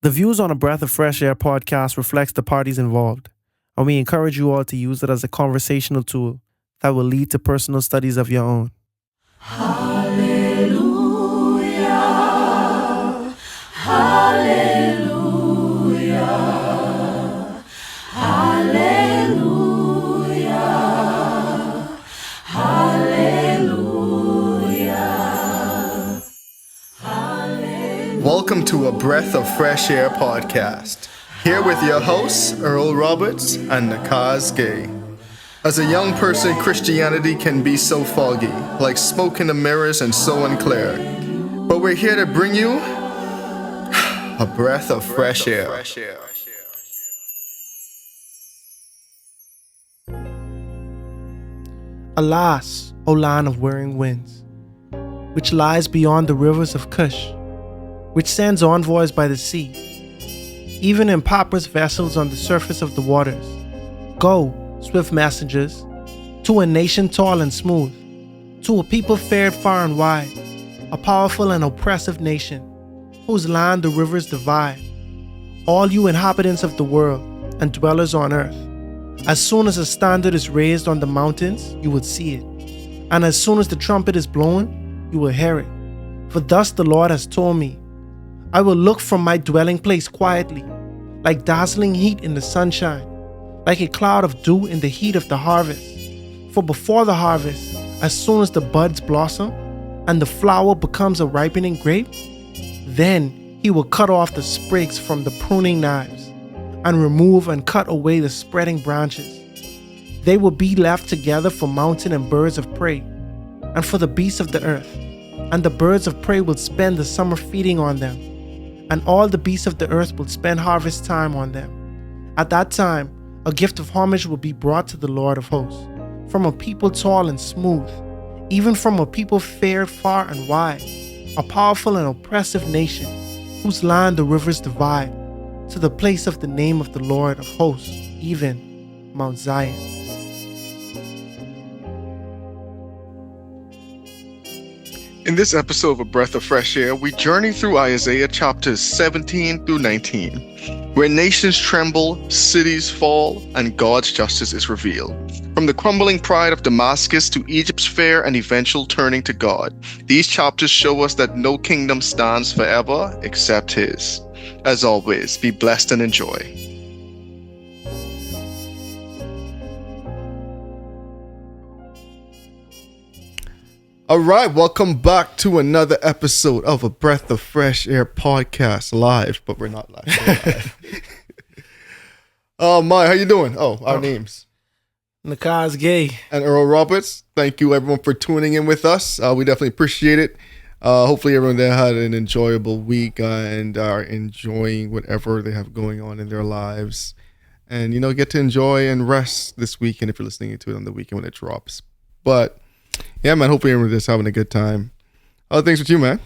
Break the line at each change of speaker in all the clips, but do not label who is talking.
The views on a Breath of Fresh Air podcast reflects the parties involved, and we encourage you all to use it as a conversational tool that will lead to personal studies of your own.
Hallelujah. Hallelujah. Hallelujah. Hallelujah.
Welcome to a Breath of Fresh Air podcast. Here with your hosts, Earl Roberts and Nakhaz Gay. As a young person, Christianity can be so foggy, like smoke in the mirrors and so unclear. But we're here to bring you a breath of fresh air.
Alas, O land of whirring winds, which lies beyond the rivers of Cush, which sends envoys by the sea, even in papyrus vessels on the surface of the waters. Go, swift messengers, to a nation tall and smooth, to a people fared far and wide, a powerful and oppressive nation, whose land the rivers divide. All you inhabitants of the world and dwellers on earth, as soon as a standard is raised on the mountains, you will see it, and as soon as the trumpet is blown, you will hear it. For thus the Lord has told me, I will look from my dwelling place quietly, like dazzling heat in the sunshine, like a cloud of dew in the heat of the harvest. For before the harvest, as soon as the buds blossom and the flower becomes a ripening grape, then he will cut off the sprigs from the pruning knives and remove and cut away the spreading branches. They will be left together for mountain and birds of prey, and for the beasts of the earth, and the birds of prey will spend the summer feeding on them, and all the beasts of the earth will spend harvest time on them. At that time, a gift of homage will be brought to the Lord of hosts, from a people tall and smooth, even from a people fared far and wide, a powerful and oppressive nation, whose land the rivers divide, to the place of the name of the Lord of hosts, even Mount Zion.
In this episode of A Breath of Fresh Air, we journey through Isaiah chapters 17 through 19, where nations tremble, cities fall, and God's justice is revealed. From the crumbling pride of Damascus to Egypt's fair and eventual turning to God, these chapters show us that no kingdom stands forever except His. As always, be blessed and enjoy. All right, welcome back to another episode of A Breath of Fresh Air podcast, live, but we're not live. We're live. Oh, my, how you doing? Oh, our names.
Nakhaz Gay.
And Earl Roberts. Thank you, everyone, for tuning in with us. We definitely appreciate it. Hopefully, everyone there had an enjoyable week and are enjoying whatever they have going on in their lives. And, get to enjoy and rest this weekend if you're listening to it on the weekend when it drops. But yeah, man, hopefully everyone's just having a good time. Other things with you, man?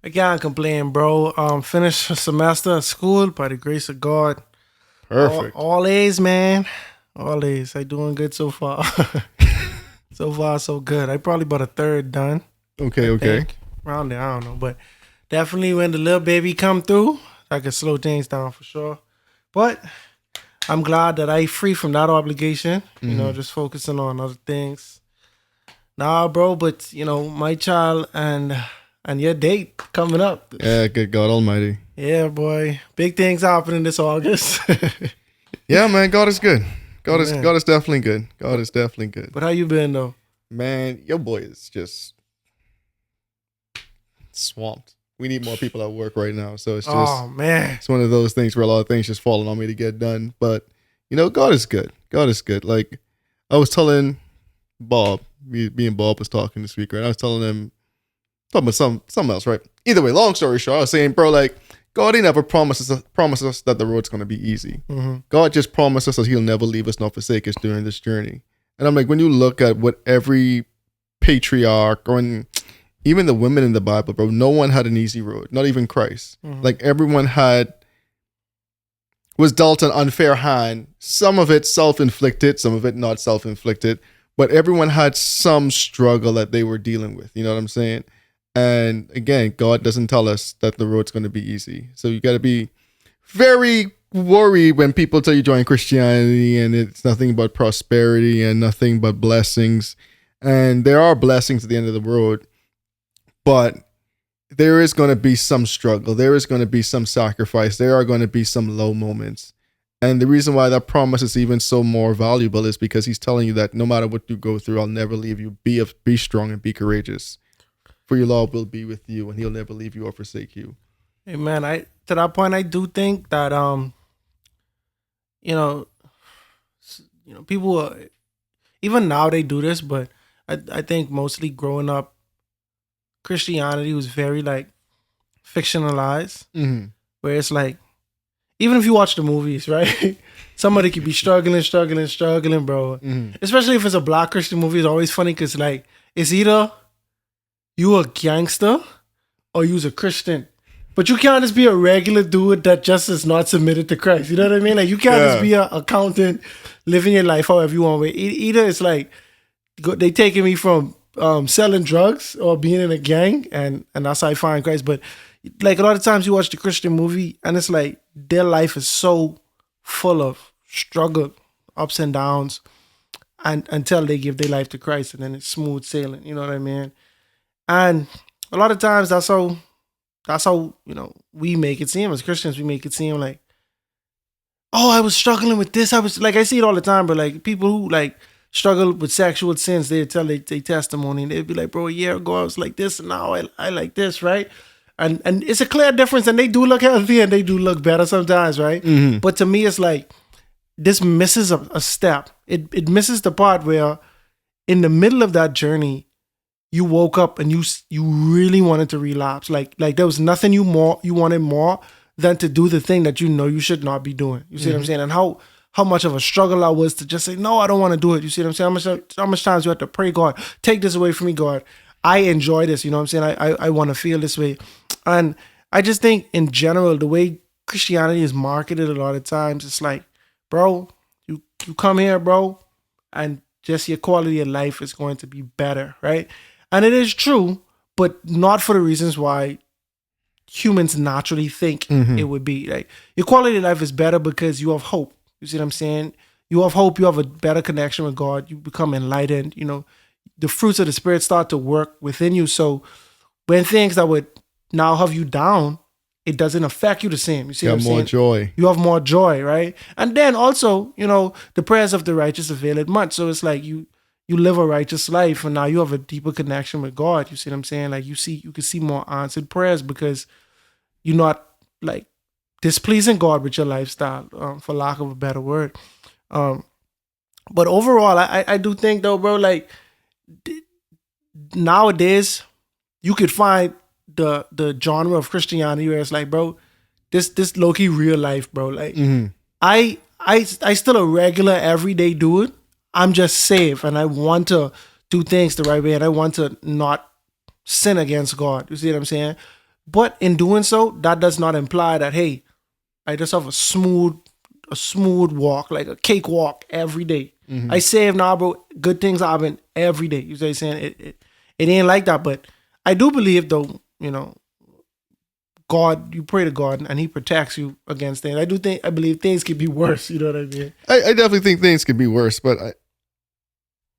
I can't complain, bro. Finished a semester at school by the grace of God.
Perfect.
All A's, man. All A's. I doing good so far. So far, so good. I probably about a third done.
Okay.
Around there, I don't know. But definitely when the little baby come through, I could slow things down for sure. But I'm glad that I free from that obligation. Just focusing on other things. Nah, bro, but my child and your date coming up.
Yeah, good God Almighty.
Yeah, boy, big things happening this August.
Yeah, man, God is good. God is definitely good. God is definitely good.
But how you been though?
Man, your boy is just swamped. We need more people at work right now, so it's just it's one of those things where a lot of things just falling on me to get done. But God is good. God is good. Like I was telling Bob. Me and Bob was talking this week, right? I was talking about something else, right? Either way, long story short, I was saying, bro, like God, He never promises us that the road's gonna be easy. Mm-hmm. God just promises us He'll never leave us nor forsake us during this journey. And I'm like, when you look at what every patriarch or even the women in the Bible, bro, no one had an easy road, not even Christ. Mm-hmm. Like everyone was dealt an unfair hand. Some of it self-inflicted, some of it not self-inflicted. But everyone had some struggle that they were dealing with. You know what I'm saying? And again, God doesn't tell us that the road's going to be easy. So you got to be very worried when people tell you join Christianity and it's nothing but prosperity and nothing but blessings. And there are blessings at the end of the road, but there is going to be some struggle. There is going to be some sacrifice. There are going to be some low moments. And the reason why that promise is even so more valuable is because he's telling you that no matter what you go through, I'll never leave you. Be strong and be courageous. For your Lord will be with you and he'll never leave you or forsake you.
Amen. To that point, I do think that, people, even now they do this, but I think mostly growing up, Christianity was very like fictionalized, where it's like, even if you watch the movies, right? Somebody could be struggling, bro. Especially if it's a Black Christian movie, it's always funny because like it's either you a gangster or you's a Christian. But you can't just be a regular dude that just is not submitted to Christ. You know what I mean? Like you can't just be an accountant living your life however you want. Either it's like they taking me from selling drugs or being in a gang, and that's how I find Christ. But like a lot of times you watch the Christian movie and it's like their life is so full of struggle, ups and downs, and until they give their life to Christ, and then it's smooth sailing. You know what I mean? And a lot of times that's how we make it seem as Christians. We make it seem like, oh, I was struggling with this. I see it all the time, but like people who like struggle with sexual sins, they tell their testimony and they'd be like, bro, a year ago I was like this and now I like this, right? And it's a clear difference, and they do look healthy and they do look better sometimes, right? But to me, it's like this misses a step. It misses the part where in the middle of that journey, you woke up and you really wanted to relapse. Like there was nothing you wanted more than to do the thing that you should not be doing. You see what I'm saying? And how much of a struggle that was to just say, no, I don't want to do it. You see what I'm saying? How much times you have to pray, God, take this away from me, God. I enjoy this. You know what I'm saying? I want to feel this way. And I just think in general, the way Christianity is marketed a lot of times, it's like, bro, you come here, bro, and just your quality of life is going to be better, right? And it is true, but not for the reasons why humans naturally think it would be. Like your quality of life is better because you have hope. You see what I'm saying? You have hope. You have a better connection with God. You become enlightened. You know, the fruits of the Spirit start to work within you. So when things that would now have you down, it doesn't affect you the same. You see what I'm saying? You have more joy. You have more joy, right? And then also, the prayers of the righteous avail it much. So it's like you live a righteous life, and now you have a deeper connection with God. You see what I'm saying? Like you can see more answered prayers because you're not like displeasing God with your lifestyle, for lack of a better word. But overall, I do think though, bro, like nowadays you could find the genre of Christianity where it's like, bro, this low-key real life, bro. Like I still a regular everyday dude. I'm just saved and I want to do things the right way and I want to not sin against God. You see what I'm saying? But in doing so, that does not imply that, hey, I just have a smooth walk, like a cakewalk every day. I save now, bro. Good things happen every day. You see what I'm saying? It ain't like that. But I do believe though, God, you pray to God and he protects you against things. I believe things could be worse. You know what I mean?
I definitely think things could be worse, but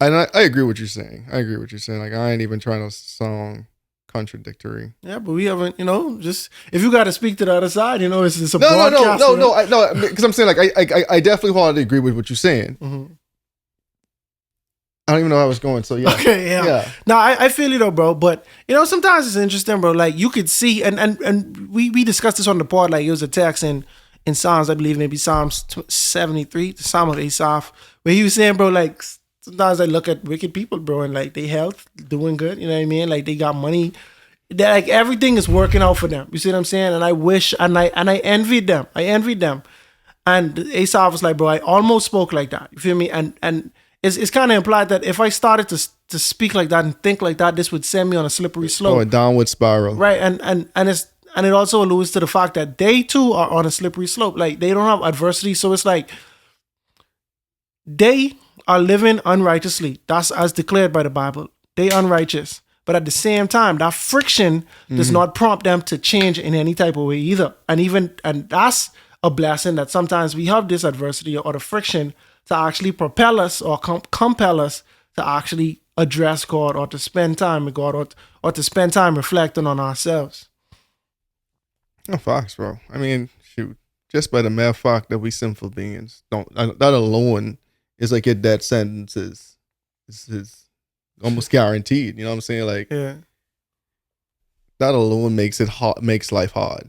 I agree with what you're saying. Like I ain't even trying to sound contradictory.
Yeah, but we haven't, just if you got to speak to the other side, it's a broadcast.
No, because I'm saying like I definitely wholeheartedly agree with what you're saying. I don't even know how I was going, so yeah.
Okay, yeah. No, I feel you though, bro. But sometimes it's interesting, bro. Like you could see, and we discussed this on the pod. Like it was a text in Psalms, I believe, maybe Psalms 73, the Psalm of Asaph, where he was saying, bro, like sometimes I look at wicked people, bro, and like they health doing good. You know what I mean? Like they got money. That like everything is working out for them. You see what I'm saying? And I wish, and I envied them. And Asaph was like, bro, I almost spoke like that. You feel me? And it's kind of implied that if I started to speak like that and think like that, this would send me on a slippery slope.
A downward spiral.
Right. And it also alludes to the fact that they too are on a slippery slope. Like they don't have adversity. So it's like they are living unrighteously. That's as declared by the Bible. They unrighteous. But at the same time, that friction does not prompt them to change in any type of way either. And that's a blessing that sometimes we have this adversity or the friction to actually propel us or compel us to actually address God or to spend time with God or to spend time reflecting on ourselves.
Oh, facts, bro. I mean, shoot, just by the mere fact that we sinful beings, that alone is like your death sentence is almost guaranteed. You know what I'm saying? Like,
yeah.
That alone makes life hard.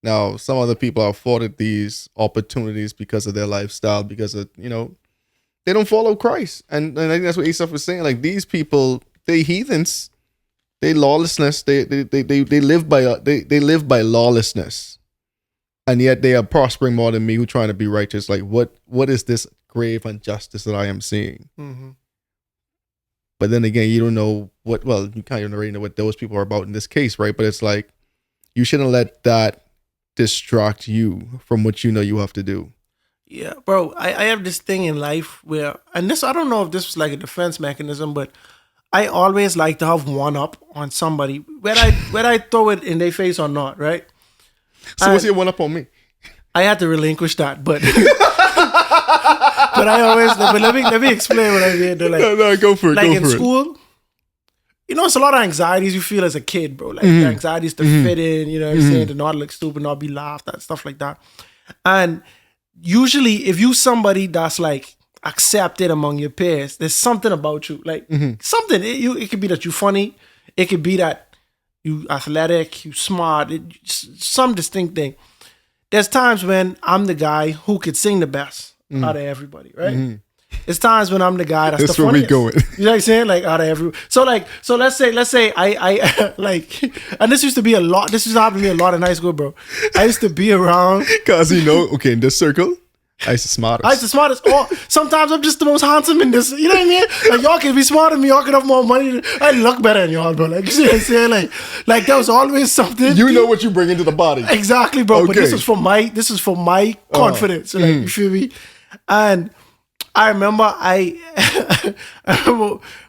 Now, some other people are afforded these opportunities because of their lifestyle, because of, they don't follow Christ. And I think that's what Asaph was saying. Like, these people, they heathens, they lawlessness, they live by lawlessness. And yet they are prospering more than me who trying to be righteous. Like, what is this grave injustice that I am seeing?
Mm-hmm.
But then again, you don't know you kind of already know what those people are about in this case, right? But it's like, you shouldn't let that distract you from what you know you have to do.
Yeah, bro, I have this thing in life where, and this, I don't know if this was like a defense mechanism, but I always like to have one up on somebody, whether I throw it in their face or not, right?
So what's your one up on me?
I had to relinquish that, but but I always, but let me explain what I mean. Like,
no, go for it.
Like
go
in
for
school, it's a lot of anxieties you feel as a kid, bro. Like the anxieties to fit in, you know what I'm saying, to not look stupid, not be laughed at, stuff like that. And usually, if you somebody that's like accepted among your peers, there's something about you, like something. It could be that you funny, it could be that you athletic, you smart, some distinct thing. There's times when I'm the guy who could sing the best out of everybody, right? It's times when I'm the guy that's the funniest.
That's where we going.
You know what I'm saying? Like out of every. So let's say I like, and this used to be a lot. This used to happen to me a lot in high school, bro. I used to be around.
Cause in this circle, I used to smartest. Or sometimes I'm just the most handsome in this. You know what I mean? Like y'all can be smarter than me. Y'all can have more money. I look better than y'all, bro. Like you see what I'm saying? Like there was always something. You know what you bring into the body.
Exactly, bro. Okay. But this is for my confidence. Like you feel me? And I remember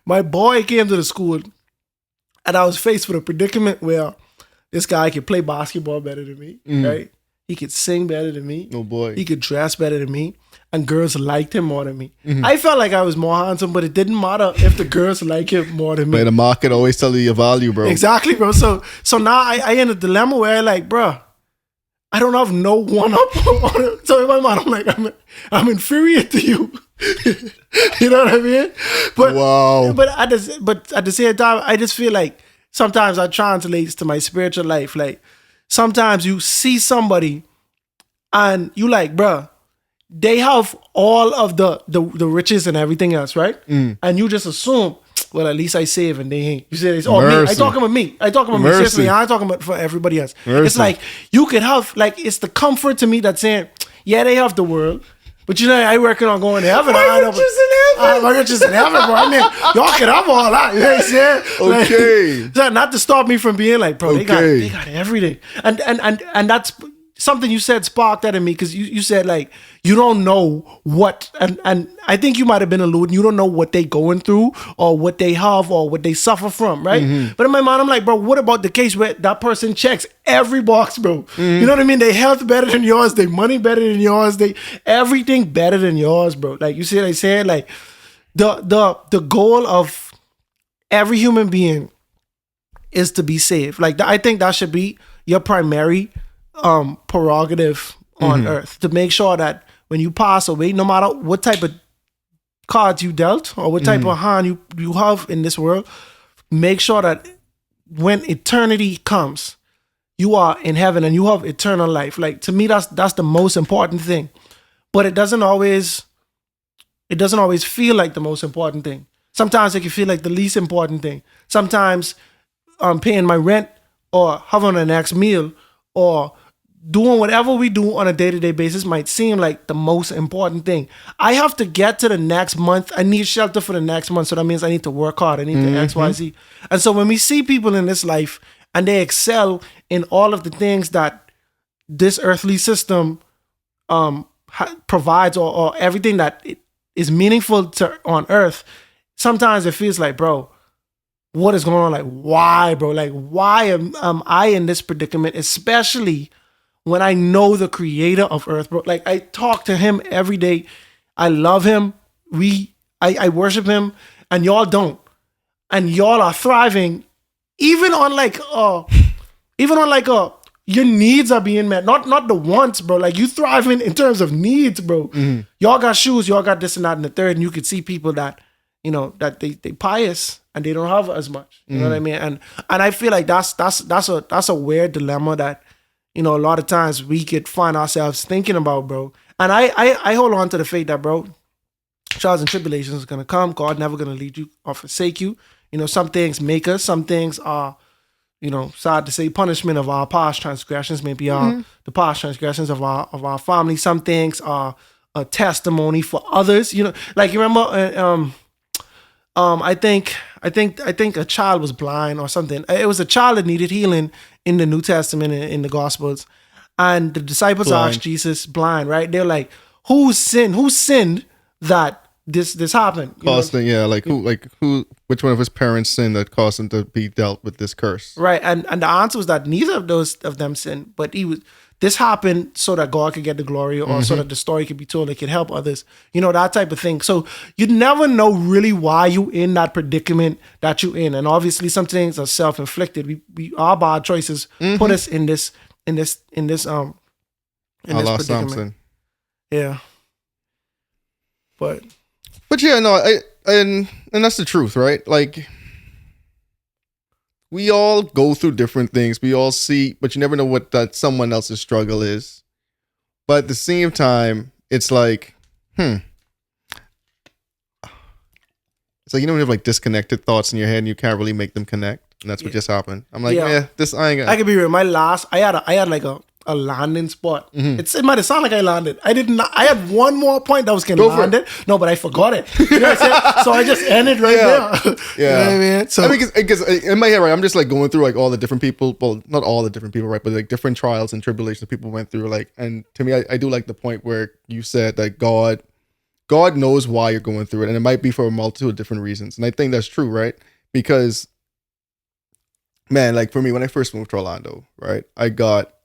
my boy came to the school and I was faced with a predicament where this guy could play basketball better than me, right? He could sing better than me.
Oh boy.
He could dress better than me. And girls liked him more than me. I felt like I was more handsome, but it didn't matter if the girls like him more than me.
But the market always tell you your value, bro.
Exactly, bro. So now I in a dilemma where I like, bro, I don't have no one up on it. So in my mind, I'm like, I'm inferior to you. You know what I mean? But
wow.
But at the same time, I just feel like sometimes that translates to my spiritual life. Like sometimes you see somebody and you like, bruh, they have all of the riches and everything else, right? And you just assume, well, at least I save and they ain't. You say it's all me. I talking about me. I talking about me. Seriously, I ain't talking about for everybody else. Mercy. It's like you could have, like, it's the comfort to me that's saying, yeah, they have the world. But I working on going to heaven. My riches in heaven, bro. I mean, y'all can have all that. You know what I'm saying?
Okay.
Like, not to stop me from being like, bro, they got everything. And that's something you said sparked that in me, because you said like you don't know what, and I think you might have been alluding, you don't know what they going through or what they have or what they suffer from, right? But in my mind, I'm like, bro, what about the case where that person checks every box, bro? You know what I mean? They health better than yours, they money better than yours, they everything better than yours, bro. Like you see what I said? Like the goal of every human being is to be saved. Like I think that should be your primary prerogative on earth, to make sure that when you pass away, no matter what type of cards you dealt or what type of hand you have in this world, make sure that when eternity comes, you are in heaven and you have eternal life. Like to me, that's the most important thing. But it doesn't always feel like the most important thing. Sometimes it can feel like the least important thing. Sometimes paying my rent or having the next meal or doing whatever we do on a day-to-day basis might seem like the most important thing. I have to get to the next month. I need shelter for the next month. So that means I need to work hard. I need to X, Y, Z. And so when we see people in this life and they excel in all of the things that this earthly system provides or everything that is meaningful on earth, sometimes it feels like, bro, what is going on? Like, why, bro? Like, why am I in this predicament? Especially when I know the creator of earth, bro. Like, I talk to him every day. I love him. I worship him, and y'all don't. And y'all are thriving, even on your needs are being met. Not the wants, bro. Like, you thriving in terms of needs, bro. Mm-hmm. Y'all got shoes, y'all got this and that and the third, and you could see people that, you know, that they pious and they don't have as much. You know what I mean? And I feel like that's a weird dilemma that, you know, a lot of times we could find ourselves thinking about, bro. And I hold on to the faith that, bro, trials and tribulations are gonna come. God never gonna lead you or forsake you. You know, some things make us, some things are, you know, sad to say, punishment of our past transgressions, maybe the past transgressions of our family. Some things are a testimony for others. You know, like, you remember, I think a child was blind or something. It was a child that needed healing in the New Testament, in the Gospels, and the disciples asked Jesus, blind, right? They're like, who sinned that this happened?
Which one of his parents sinned that caused him to be dealt with this curse?
Right, and the answer was that neither of them sinned, but this happened so that God could get the glory, or so that the story could be told, it could help others, you know, that type of thing. So you never know really why you in that predicament that you in, and obviously some things are self-inflicted. We our bad choices put us in this predicament.
Samson.
Yeah, but
yeah, no, and that's the truth, right? Like, we all go through different things. We all see, but you never know what that someone else's struggle is. But at the same time, it's like, it's like, you know, when you have like disconnected thoughts in your head and you can't really make them connect, and that's what just happened. I'm like, I could
be real. I had like a landing spot. It might have sounded like I landed. I had one more point that was going to land it. No, but I forgot it. You know what I'm saying? So I just ended right there.
Yeah. You know what I mean? So, because in my head, right, I'm just like going through like all the different people. Well, not all the different people, right? But like different trials and tribulations people went through. Like, and to me, I do like the point where you said that God knows why you're going through it. And it might be for a multitude of different reasons. And I think that's true, right? Because, man, like for me, when I first moved to Orlando, right, I got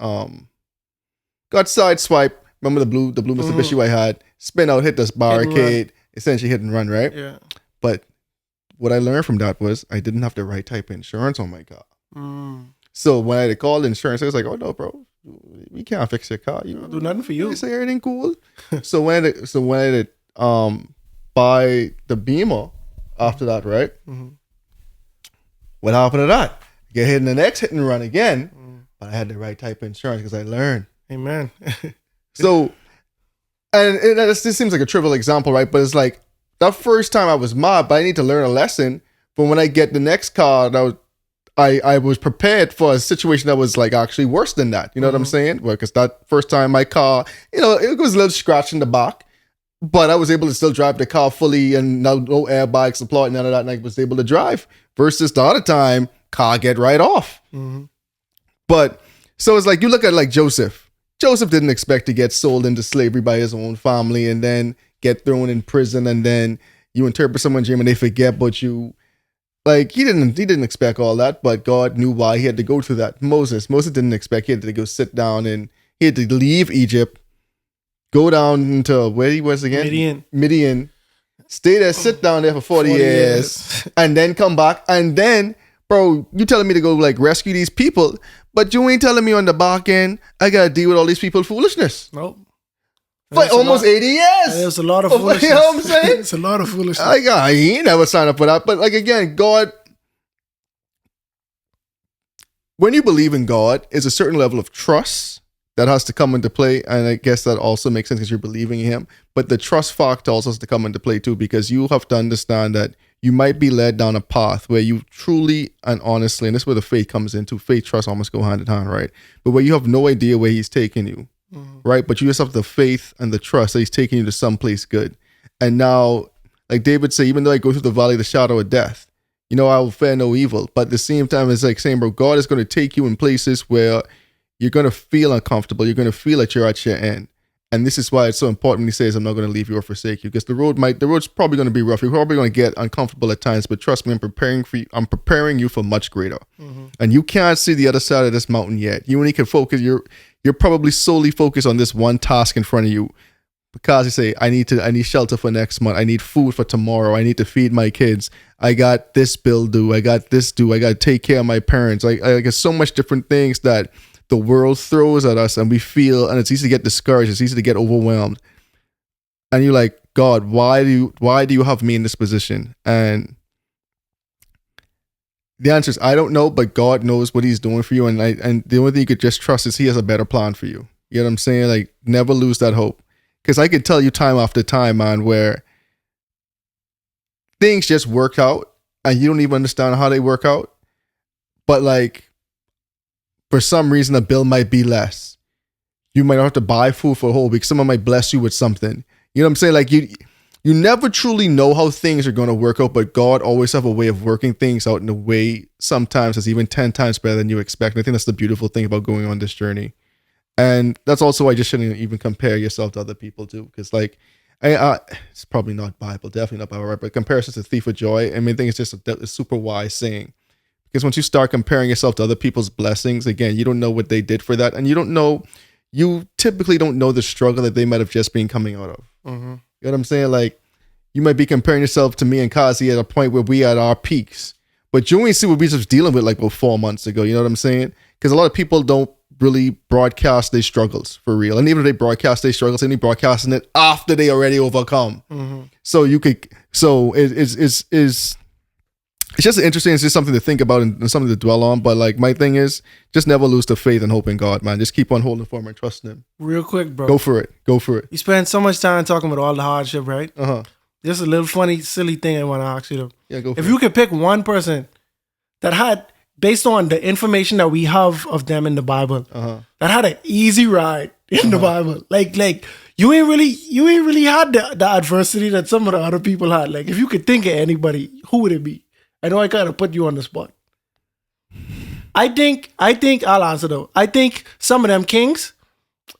sideswiped. Remember the blue Mitsubishi I had? Spin out, hit this barricade, essentially hit and run, right? Yeah. But what I learned from that was I didn't have the right type of insurance on my car. So when I had called insurance, I was like, "Oh no, bro, we can't fix your car. You
I'll do nothing for you.
They say everything cool." so when I buy the Beamer after that, right? What happened to that? Get hit in the next hit and run again, but I had the right type of insurance because I learned.
Amen.
So, and this seems like a trivial example, right? But it's like that first time I was mad, but I need to learn a lesson. But when I get the next car, I was prepared for a situation that was like actually worse than that. You know what I'm saying? Well, because that first time my car, you know, it was a little scratch in the back, but I was able to still drive the car fully and no airbags applied, none of that, and I was able to drive. Versus the other time, car get right off. But so it's like you look at like Joseph. Joseph didn't expect to get sold into slavery by his own family and then get thrown in prison, and then you interpret someone's dream and they forget about you. Like he didn't expect all that, but God knew why he had to go through that. Moses didn't expect. He had to go sit down, and he had to leave Egypt, go down into where he was again? Midian. Stay there, sit down there for 40 years, and then come back. And then, bro, you telling me to go like rescue these people, but you ain't telling me on the back end, I got to deal with all these people's foolishness.
Nope.
For almost 80 years.
It was a lot of foolishness.
You know what I'm saying?
It's a lot of foolishness.
Like, he ain't never signed up for that. But like, again, God, when you believe in God, is a certain level of trust that has to come into play. And I guess that also makes sense because you're believing in him. But the trust factor also has to come into play too, because you have to understand that you might be led down a path where you truly and honestly, and this is where the faith comes into, faith, trust almost go hand in hand, right? But where you have no idea where he's taking you, right? But you just have the faith and the trust that he's taking you to someplace good. And now, like David said, even though I go through the valley of the shadow of death, you know, I will fear no evil. But at the same time, it's like saying, bro, God is going to take you in places where you're going to feel uncomfortable. You're going to feel like you're at your end. And this is why it's so important when he says, I'm not going to leave you or forsake you. Because the road's probably going to be rough. You're probably going to get uncomfortable at times, but trust me, I'm preparing you for much greater. And you can't see the other side of this mountain yet. You only can focus, you're probably solely focused on this one task in front of you. Because you say, I need shelter for next month. I need food for tomorrow. I need to feed my kids. I got this bill due. I got this due. I got to take care of my parents. I got so much different things that the world throws at us, and we feel, and it's easy to get discouraged. It's easy to get overwhelmed. And you're like, God, why do you have me in this position? And the answer is, I don't know, but God knows what he's doing for you. And the only thing you could just trust is he has a better plan for you. You know what I'm saying? Like, never lose that hope. Because I could tell you time after time, man, where things just work out and you don't even understand how they work out. But like, for some reason, a bill might be less. You might not have to buy food for a whole week. Someone might bless you with something. You know what I'm saying? Like, you never truly know how things are going to work out, but God always have a way of working things out in a way sometimes that's even 10 times better than you expect. And I think that's the beautiful thing about going on this journey. And that's also why you shouldn't even compare yourself to other people too. Because like, it's probably not Bible, definitely not Bible, right? But comparison is a thief of joy. I mean, I think it's just a super wise saying. Because once you start comparing yourself to other people's blessings, again, you don't know what they did for that. And you typically don't know the struggle that they might have just been coming out of. Mm-hmm. You know what I'm saying? Like, you might be comparing yourself to me and Kazi at a point where we at our peaks. But you ain't see what we was dealing with like about 4 months ago. You know what I'm saying? Because a lot of people don't really broadcast their struggles for real. And even if they broadcast their struggles, they're broadcasting it after they already overcome. Mm-hmm. It's just interesting. It's just something to think about and something to dwell on. But like, my thing is, just never lose the faith and hope in God, man. Just keep on holding firm and trusting him.
Real quick, bro.
Go for it. You
spend so much time talking about all the hardship, right? Uh-huh. Just a little funny, silly thing I want to ask you though.
Yeah, go for it.
If you could pick one person that had, based on the information that we have of them in the Bible, that had an easy ride in the Bible. Like you ain't really had the adversity that some of the other people had. Like, if you could think of anybody, who would it be? I know I kind of put you on the spot. I think I'll answer though. I think some of them kings,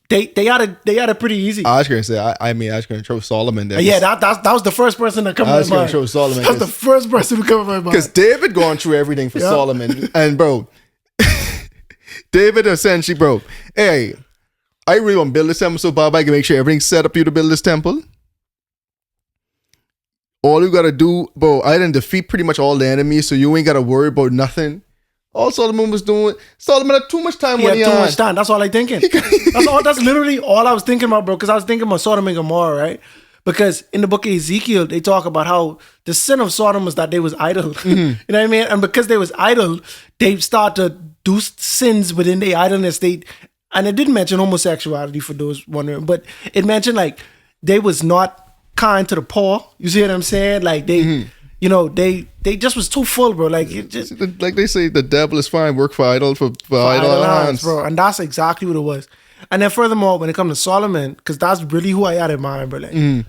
they got it pretty easy.
I was gonna say, I was gonna throw Solomon there.
Yeah, that was the first person that came to my mind. I was gonna
throw Solomon.
That's the first person to come to my mind.
Because David going through everything for Solomon, and bro, David essentially, bro, hey, I really want to build this temple so bad I can make sure everything's set up for you to build this temple. All you gotta do, bro, I didn't defeat pretty much all the enemies, so you ain't gotta worry about nothing. All Solomon was doing, Solomon had too much time.
He had too much time. That's all I thinking. That's literally all I was thinking about, bro. Because I was thinking about Sodom and Gomorrah, right? Because in the book of Ezekiel, they talk about how the sin of Sodom was that they was idle. Mm-hmm. You know what I mean? And because they was idle, they start to do sins within their idleness. And it didn't mention homosexuality for those wondering, but it mentioned like they was not kind to the poor. You see what I'm saying? Like they, you know, they just was too full, bro. Like it just,
like they say, the devil is fine. Work for idle hands,
bro. And that's exactly what it was. And then furthermore, when it comes to Solomon, because that's really who I had in mind, bro. Like,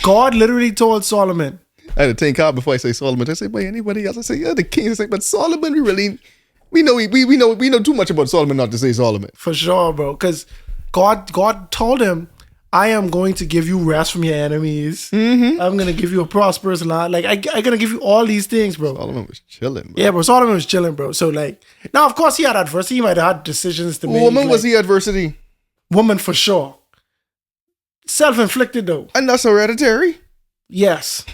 God literally told Solomon.
I had to think out before I say Solomon. I say, by anybody else? I say, yeah, the king. I say, but Solomon, we know too much about Solomon not to say Solomon.
For sure, bro. Because God told him, I am going to give you rest from your enemies. Mm-hmm. I'm going to give you a prosperous land. Like, I'm going to give you all these things, bro.
Solomon was chilling, bro.
Yeah, bro. Solomon was chilling, bro. So, like, now, of course, he had adversity. He might have had decisions to make.
Woman, was he adversity?
Woman, for sure. Self-inflicted, though.
And that's hereditary?
Yes.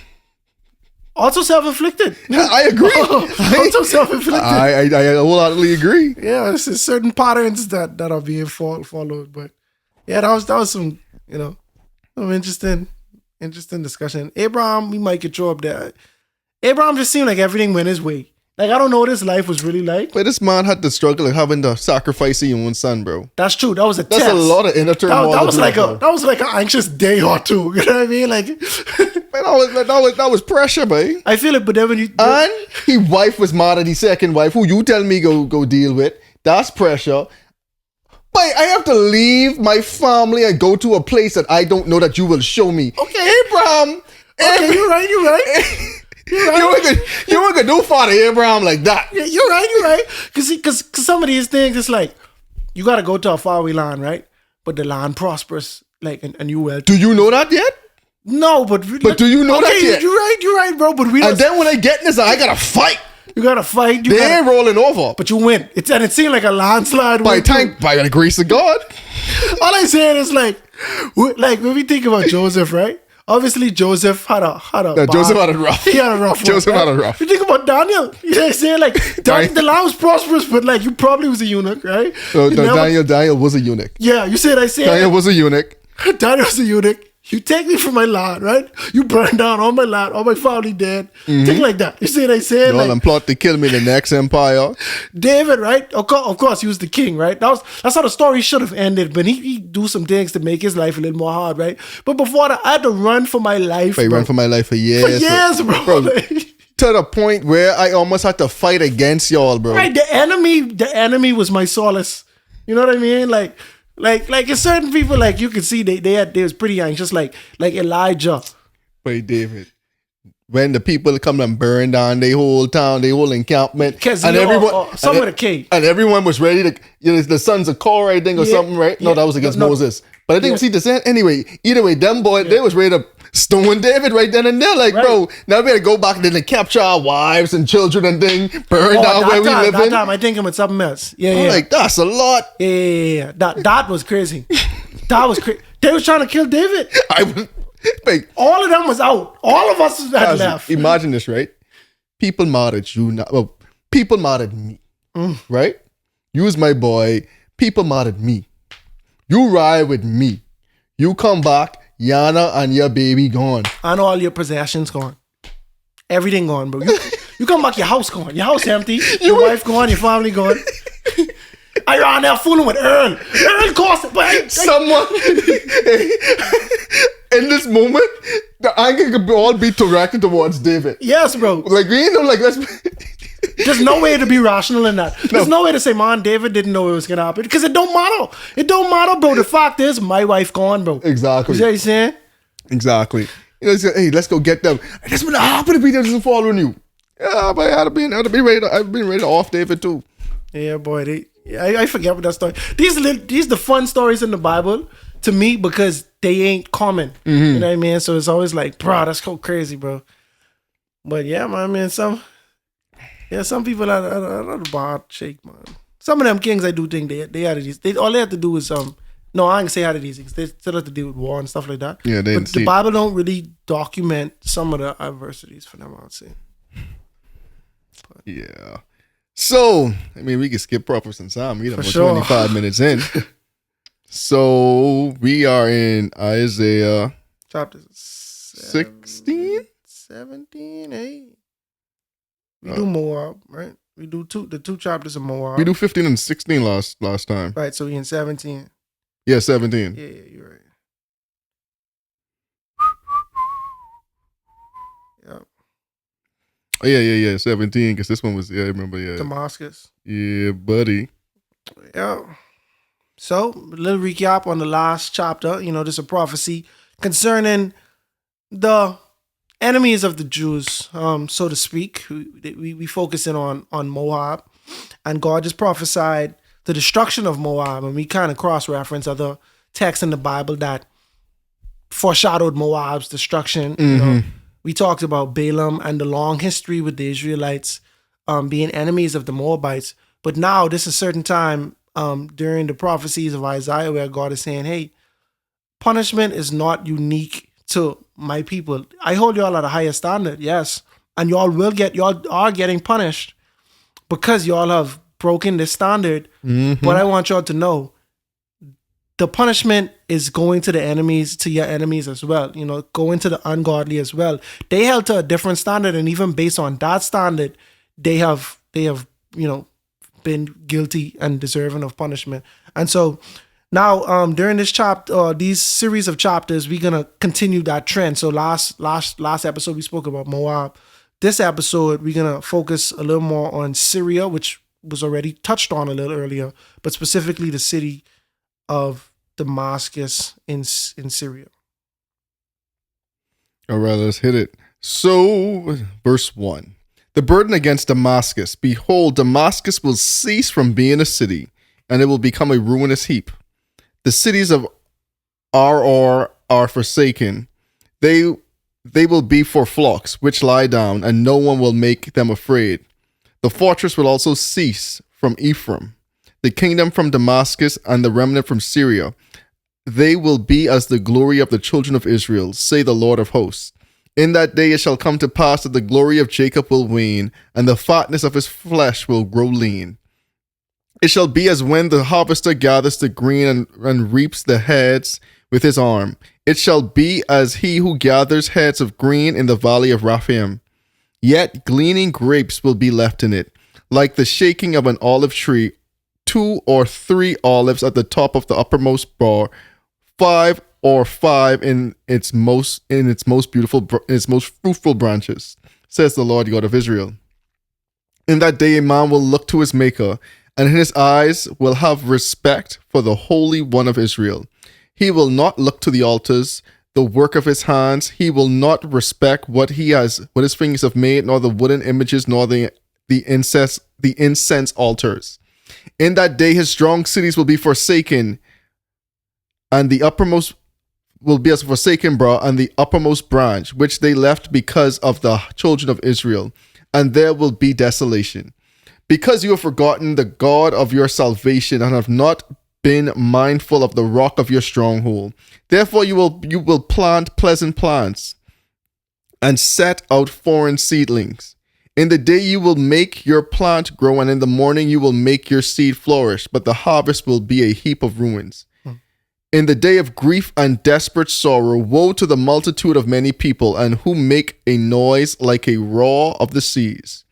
Also self-inflicted.
I agree.
Also self-inflicted.
I wholeheartedly agree.
Yeah, there's certain patterns that are being followed. But, yeah, that was some... You know, some interesting discussion. Abraham, we might get thrown up there. Abraham just seemed like everything went his way. Like, I don't know what his life was really like.
But this man had the struggle of having to sacrifice your own son, bro.
That's true. That was a test.
That's a lot of inner turmoil.
That was like an anxious day or two. You know what I mean? Like,
that was pressure, babe.
I feel it, but then when you...
And his wife was mad at his second wife, who you tell me go deal with. That's pressure. But I have to leave my family and go to a place that I don't know that you will show me.
Okay.
Abraham.
Okay, you're right. You're right.
You weren't gonna do Father Abraham like that.
Yeah, you're right. Because some of these things, it's like, you got to go to a faraway land, right? But the land prospers, like, and you will.
Do you know that yet?
No, but
do you know that yet?
You're right, bro. But
then when I get in this, I gotta fight.
You got to fight.
They ain't rolling over.
But you win. It seemed like a landslide.
By the grace of God.
All I'm saying is like when we think about Joseph, right? Obviously, Joseph had a
Joseph had a rough.
He had a rough.
Joseph had a rough.
You think about Daniel. You know what I'm saying? Like the land was prosperous, but like you probably was a eunuch, right?
So Daniel was a eunuch.
Yeah, you said
Daniel was a eunuch.
Daniel was a eunuch. You take me from my land, right? You burn down all my land, all my family dead. Things like that. You see what I said?
Y'all and plot to kill me in the next empire.
David, right? Of course, he was the king, right? That's how the story should have ended. But he do some things to make his life a little more hard, right? But before that, I had to run for my life.
I ran for my life for years.
For years, bro.
To the point where I almost had to fight against y'all, bro.
Right, the enemy was my solace. You know what I mean? Like it's certain people, like you could see they was pretty anxious, like Elijah.
But David, when the people come and burn down their whole town, their whole encampment, and everyone,
some of the cave,
and everyone was ready to, the sons of Korah, I think, or something, right? No, that was against Moses. But I think it was the anyway. Either way, them boys, they was ready to stone David right then and there. Like, bro, now we gotta go back and then capture our wives and children and thing, burn down where we live in.
That time, I think it was something else. Yeah.
Like, that's a lot.
Yeah. That was crazy. That was crazy. They was trying to kill David. All of them was out. All of us had left.
Imagine this, right? People mad at you now. Well, people mad at me, right? You was my boy. People mad at me. You ride with me. You come back, Yana and your baby gone.
And all your possessions gone. Everything gone, bro. You come back, your house gone. Your house empty. Your wife gone. Your family gone. I ran there fooling with Earl. Earl cost but
someone in this moment, the anger could all be directed towards David.
Yes, bro.
Like, we ain't know, like, let's...
There's no way to be rational in that. There's no way to say, man, David didn't know it was going to happen. Because it don't matter. It don't matter, bro. The fact is, my wife gone, bro.
Exactly.
You see what I'm saying?
Exactly. Hey, let's go get them. That's what happened to be there doesn't following you. Yeah, but I'd be ready to off David too.
Yeah, boy. I forget what that story. These are the fun stories in the Bible to me because they ain't common. You know what I mean? So it's always like, bro, that's so crazy, bro. But yeah, man, some people are a bad shake, man. Some of them kings, I do think they had these. All they have to do is no, I ain't say how these things. They still have to deal with war and stuff like that.
Yeah,
but the Bible don't really document some of the adversities for them, I'd say. But.
Yeah. So, I mean, we can skip Prophets and Psalm. We're 25 minutes in. So, we are in Isaiah
chapter
16?
17, 8. We do Moab, right? We do the two chapters of Moab.
We do 15 and 16 last time.
Right, so we in 17.
Yeah, 17.
Yeah, you're right. Yeah.
Oh, yeah, 17, because this one was, I remember,
Damascus.
Yeah, buddy.
Yeah. So, a little recap on the last chapter. This is a prophecy concerning the enemies of the Jews, so to speak. We focusing on Moab, and God just prophesied the destruction of Moab, and we kind of cross-reference other texts in the Bible that foreshadowed Moab's destruction. We talked about Balaam and the long history with the Israelites being enemies of the Moabites, but now this is a certain time during the prophecies of Isaiah where God is saying, hey, punishment is not unique to my people. I hold y'all at a higher standard, yes. And y'all are getting punished because y'all have broken this standard. But I want y'all to know the punishment is going to the enemies, to your enemies as well. Going to the ungodly as well. They held to a different standard, and even based on that standard, they have been guilty and deserving of punishment. And so now, during this these series of chapters, we're gonna continue that trend. So last episode we spoke about Moab. This episode we're gonna focus a little more on Syria, which was already touched on a little earlier, but specifically the city of Damascus in Syria.
All right, let's hit it. So, verse 1. The burden against Damascus. Behold, Damascus will cease from being a city, and it will become a ruinous heap. The cities of Ar are forsaken. They will be for flocks which lie down, and no one will make them afraid. The fortress will also cease from Ephraim, the kingdom from Damascus, and the remnant from Syria. They will be as the glory of the children of Israel, say the Lord of hosts. In that day it shall come to pass that the glory of Jacob will wane, and the fatness of his flesh will grow lean. It shall be as when the harvester gathers the green and reaps the heads with his arm. It shall be as he who gathers heads of green in the valley of Raphaim. Yet gleaning grapes will be left in it, like the shaking of an olive tree, 2 or 3 olives at the top of the uppermost bough, 5 or 5 in its most fruitful branches, says the Lord God of Israel. In that day a man will look to his maker, and in his eyes will have respect for the Holy One of Israel. He will not look to the altars, the work of his hands. He will not respect what his fingers have made, nor the wooden images, nor the incense altars. In that day his strong cities will be forsaken, and the uppermost will be as forsaken brow, and the uppermost branch, which they left because of the children of Israel, and there will be desolation. Because you have forgotten the God of your salvation, and have not been mindful of the rock of your stronghold. Therefore you will plant pleasant plants, and set out foreign seedlings. In the day you will make your plant grow, and in the morning you will make your seed flourish, but the harvest will be a heap of ruins. In the day of grief and desperate sorrow, woe to the multitude of many people, and who make a noise like a roar of the seas.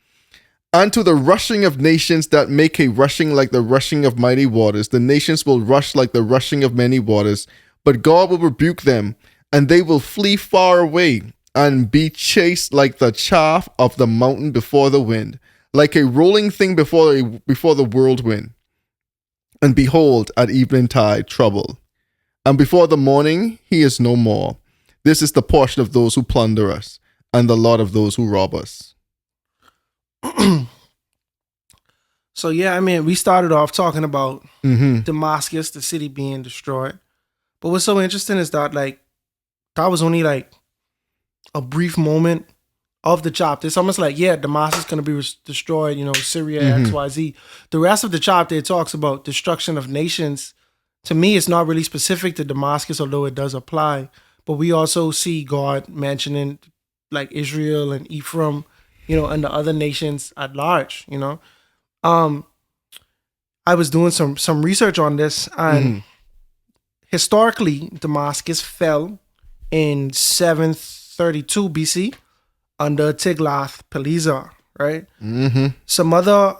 And to the rushing of nations that make a rushing like the rushing of mighty waters. The nations will rush like the rushing of many waters, but God will rebuke them, and they will flee far away, and be chased like the chaff of the mountain before the wind, like a rolling thing before the whirlwind. And behold, at eventide trouble. And before the morning, he is no more. This is the portion of those who plunder us, and the lot of those who rob us.
So yeah, I mean, we started off talking about Damascus, the city being destroyed. But what's so interesting is that that was only a brief moment of the chapter. It's almost like, yeah, Damascus is going to be destroyed, Syria, XYZ. The rest of the chapter, it talks about destruction of nations. To me, it's not really specific to Damascus, although it does apply. But we also see God mentioning Israel and Ephraim, and the other nations at large, I was doing some research on this, and historically, Damascus fell in 732 BC under Tiglath-Pileser, right? Some other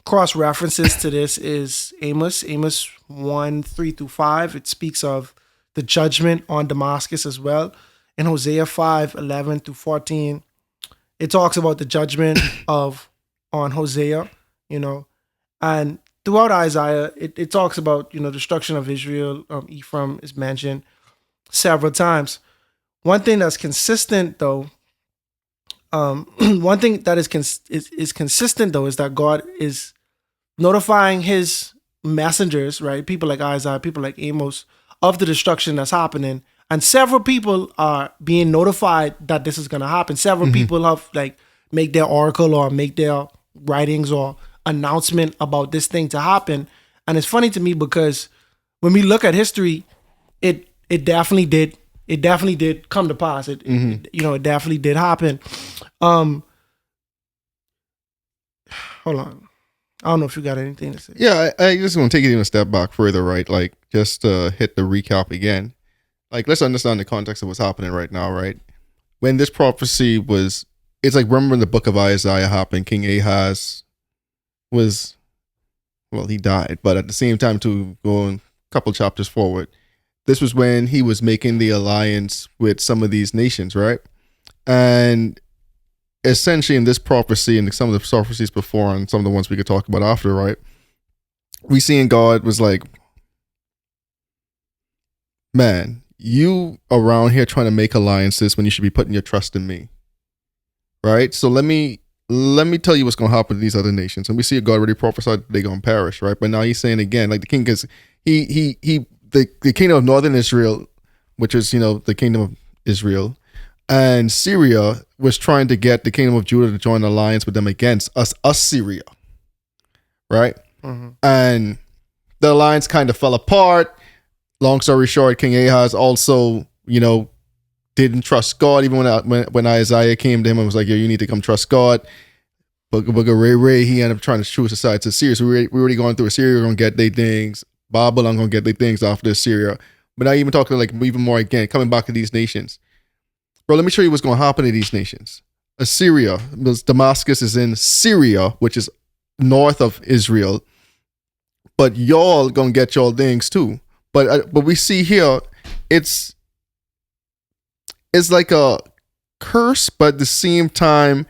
cross references to this is Amos 1:3-5. It speaks of the judgment on Damascus as well. In Hosea 5:11-14, it talks about the judgment on Hosea, and throughout Isaiah, it talks about destruction of Israel. Ephraim is mentioned several times. One thing that's consistent though, one thing that is consistent though, is that God is notifying his messengers, right? People like Isaiah, people like Amos, of the destruction that's happening. And several people are being notified that this is going to happen. Several people have make their oracle or make their writings or announcement about this thing to happen. And it's funny to me because when we look at history, it definitely did. It definitely did come to pass. It definitely did happen. Hold on. I don't know if you got anything to say.
Yeah, I just want to take it even a step back further, right? Just to hit the recap again. Let's understand the context of what's happening right now, right? When this prophecy was, it's remember when the book of Isaiah happened, King Ahaz he died, but at the same time, to go a couple chapters forward, this was when he was making the alliance with some of these nations, right? And essentially in this prophecy and some of the prophecies before and some of the ones we could talk about after, right? We seeing God was like, man, you around here trying to make alliances when you should be putting your trust in me, right? So let me tell you what's going to happen to these other nations. And we see God already prophesied they're going to perish, right? But now he's saying again, the king is, the kingdom of northern Israel, which is, the kingdom of Israel, And Syria was trying to get the kingdom of Judah to join an alliance with them against Assyria, right? Mm-hmm. And the alliance kind of fell apart. Long story short, King Ahaz also, didn't trust God. Even when Isaiah came to him and was like, "Yo, you need to come trust God." But Ray, he ended up trying to choose a side to Syria. So we already going through Assyria. We're gonna get their things. Babylon gonna get their things after Assyria. But now even talking like even more again, coming back to these nations. Bro, let me show you what's gonna happen to these nations. Assyria, Damascus is in Syria, which is north of Israel. But y'all gonna get y'all things too. But we see here, it's like a curse, but at the same time,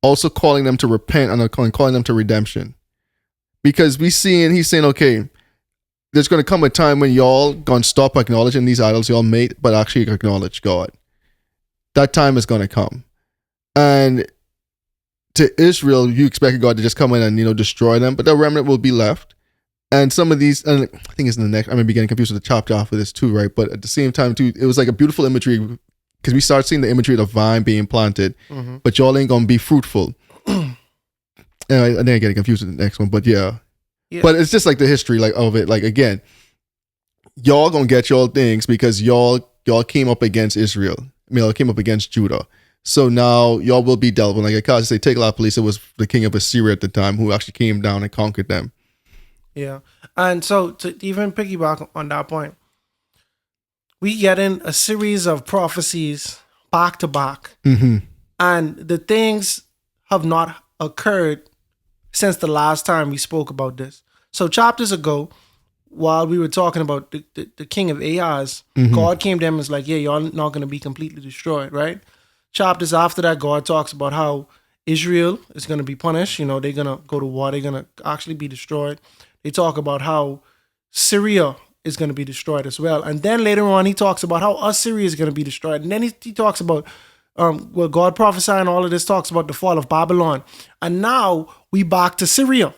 also calling them to repent and calling them to redemption. Because he's saying, okay, there's going to come a time when y'all going to stop acknowledging these idols y'all made, but actually acknowledge God. That time is going to come. And to Israel, you expected God to just come in and, destroy them, but the remnant will be left. And some of these, and I think it's in the next, I may be getting confused with the chapter after this too, right? But at the same time too, it was like a beautiful imagery because we start seeing the imagery of the vine being planted, but y'all ain't going to be fruitful. And I think I'm getting confused with the next one, but yeah. But it's just like the history like of it. Like again, y'all going to get y'all things because y'all came up against Israel. Y'all came up against Judah. So now y'all will be dealt with. Like Nakhaz say, Tiglath-Pileser was the king of Assyria at the time who actually came down and conquered them.
Yeah. And so to even piggyback on that point, we get in a series of prophecies back to back. Mm-hmm. And the things have not occurred since the last time we spoke about this. So chapters ago, while we were talking about the king of Ahaz, God came to him and was like, yeah, y'all not going to be completely destroyed, right? Chapters after that, God talks about how Israel is going to be punished. They're going to go to war. They're going to actually be destroyed. They talk about how Syria is going to be destroyed as well. And then later on, he talks about how Assyria is going to be destroyed. And then he talks about, God prophesying all of this talks about the fall of Babylon. And now we back to Syria.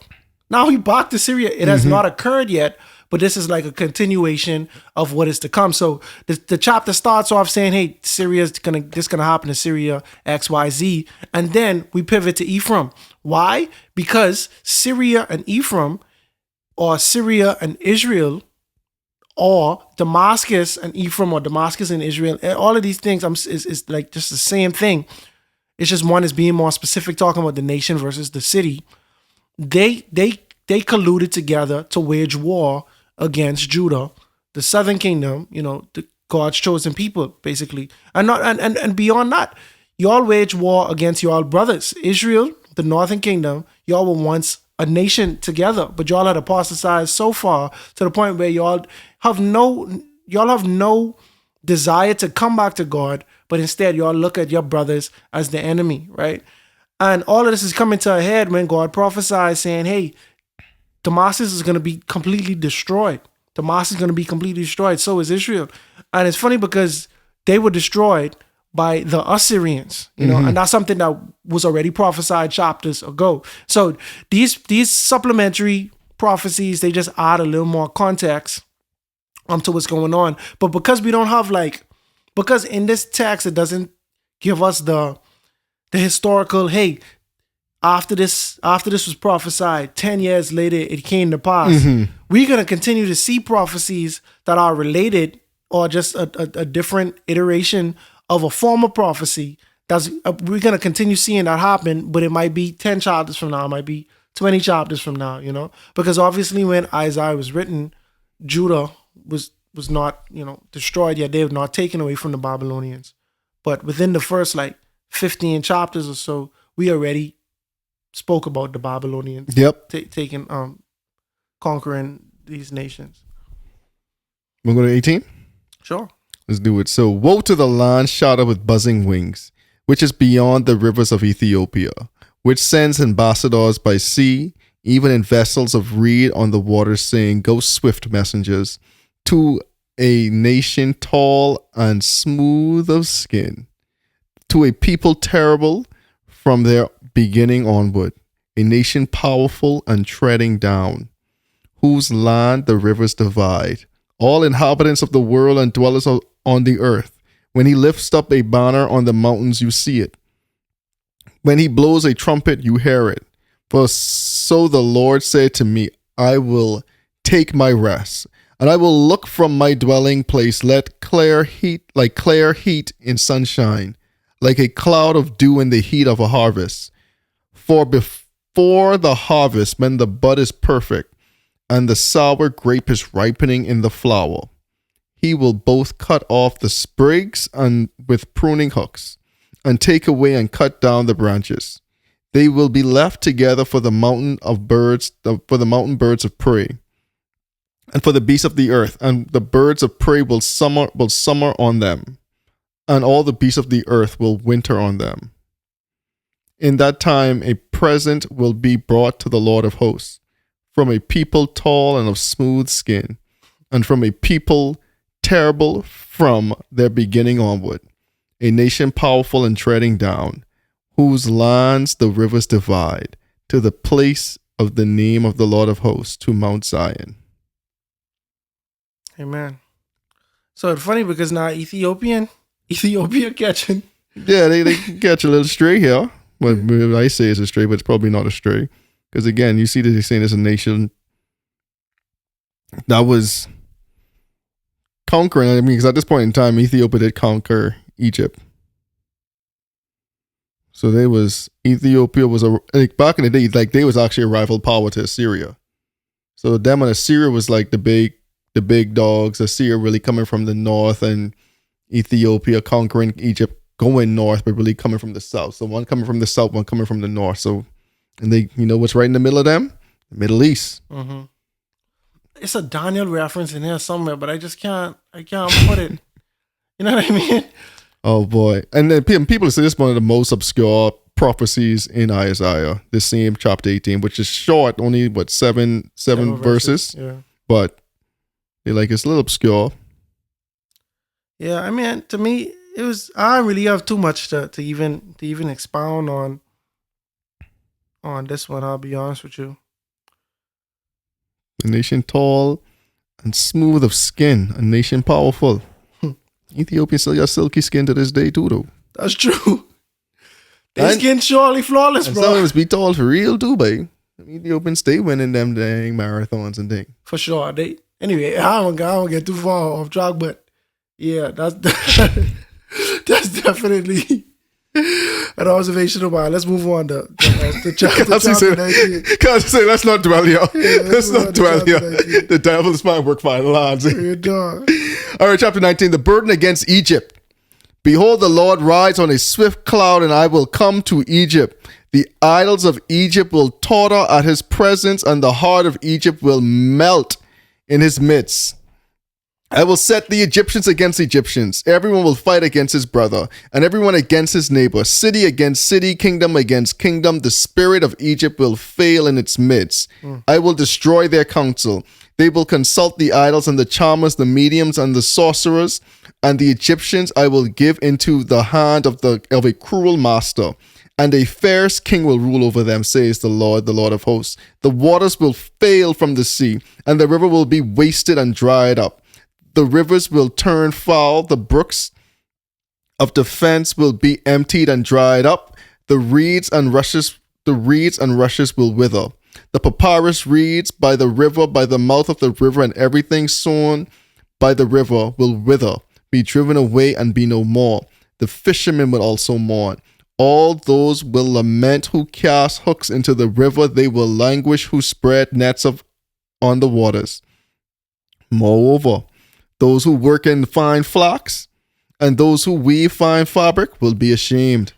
It has not occurred yet, but this is like a continuation of what is to come. So the chapter starts off saying, hey, this is going to happen to Syria, X, Y, Z. And then we pivot to Ephraim. Why? Because Syria and Ephraim, or Syria and Israel, or Damascus and Ephraim, or Damascus and Israel, all of these things is like just the same thing. It's just one is being more specific, talking about the nation versus the city. They colluded together to wage war against Judah, the southern kingdom, the God's chosen people, basically. And beyond that, y'all wage war against y'all brothers. Israel, the northern kingdom, y'all were once a nation together, but y'all had apostatized so far to the point where y'all have no desire to come back to God, but instead y'all look at your brothers as the enemy, right? And all of this is coming to a head when God prophesies saying, hey, Damascus is going to be completely destroyed. Damascus is going to be completely destroyed. So is Israel. And it's funny because they were destroyed by the Assyrians, and that's something that was already prophesied chapters ago. So these supplementary prophecies, they just add a little more context to what's going on. But because we don't have because in this text, it doesn't give us the historical, hey, after this was prophesied, 10 years later, it came to pass. We're going to continue to see prophecies that are related or just a different iteration of a former prophecy. We're going to continue seeing that happen, but it might be 10 chapters from now, it might be 20 chapters from now, because obviously when Isaiah was written, Judah was not, destroyed yet. They were not taken away from the Babylonians. But within the first 15 chapters or so, we already spoke about the Babylonians taking, conquering these nations.
We'll go to 18?
Sure.
Let's do it. So, woe to the land shouted with buzzing wings, which is beyond the rivers of Ethiopia, which sends ambassadors by sea, even in vessels of reed on the water, saying, go swift messengers to a nation tall and smooth of skin, to a people terrible from their beginning onward, a nation powerful and treading down, whose land the rivers divide, all inhabitants of the world and dwellers on the earth, When he lifts up a banner on the mountains, you see it. When he blows a trumpet, you hear it. For so the Lord said to me, I will take my rest, and I will look from my dwelling place, like clear heat in sunshine, like a cloud of dew in the heat of a harvest. For before the harvest, when the bud is perfect, and the sour grape is ripening in the flower, he will both cut off the sprigs and with pruning hooks, and take away and cut down the branches. They will be left together for the mountain birds of prey, and for the beasts of the earth, and the birds of prey will summer on them, and all the beasts of the earth will winter on them. In that time a present will be brought to the Lord of hosts, from a people tall and of smooth skin, and from a people terrible from their beginning onward, a nation powerful and treading down, whose lands the rivers divide, to the place of the name of the Lord of hosts, to Mount Zion.
Amen. So it's funny because now Ethiopia catching.
Yeah, they catch a little stray here. Well, I say it's a stray, but it's probably not a stray. Because again, you see that they're saying it's a nation that was conquering. I mean, because at this point in time, Ethiopia did conquer Egypt. So Ethiopia was back in the day, like they was actually a rival power to Assyria. So them and Assyria was like the big dogs. Assyria really coming from the north, and Ethiopia conquering Egypt, going north, but really coming from the south. So one coming from the south, one coming from the north. So, and they, you know what's right in the middle of them? The Middle East.
Mm-hmm. It's a Daniel reference in here somewhere, but I can't put it. You know what I mean?
Oh boy. And then people say this is one of the most obscure prophecies in Isaiah, the same chapter 18, which is short, only seven verses.
Yeah.
But they're like, it's a little obscure.
Yeah, I mean, to me, I don't really have too much to even expound on this one, I'll be honest with you.
A nation tall and smooth of skin, a nation powerful. Ethiopia still got silky skin to this day too, though.
That's true. Their skin surely flawless,
and
bro.
Some of us be tall for real too, babe. Ethiopians stay winning them dang marathons and things.
For sure. Anyway, I don't get too far off track, but yeah, that's definitely an observation of mine. Let's move on to chapter 19.
Can't say let's not dwell here. Let's not dwell here. The devil's mind work fine lines. All right, chapter 19. The burden against Egypt. Behold, the Lord rides on a swift cloud, and I will come to Egypt. The idols of Egypt will totter at his presence, and the heart of Egypt will melt in his midst. I will set the Egyptians against Egyptians. Everyone will fight against his brother, and everyone against his neighbor. City against city, kingdom against kingdom. The spirit of Egypt will fail in its midst. I will destroy their counsel. They will consult the idols and the charmers, the mediums and the sorcerers, and the Egyptians I will give into the hand of a cruel master. And a fierce king will rule over them, says the Lord of hosts. The waters will fail from the sea, and the river will be wasted and dried up. The rivers will turn foul. The brooks of defense will be emptied and dried up. The reeds and rushes will wither. The papyrus reeds by the river, by the mouth of the river, and everything sown by the river will wither, be driven away and be no more. The fishermen will also mourn. All those will lament who cast hooks into the river. They will languish who spread nets on the waters. Moreover, those who work in fine flax and those who weave fine fabric will be ashamed,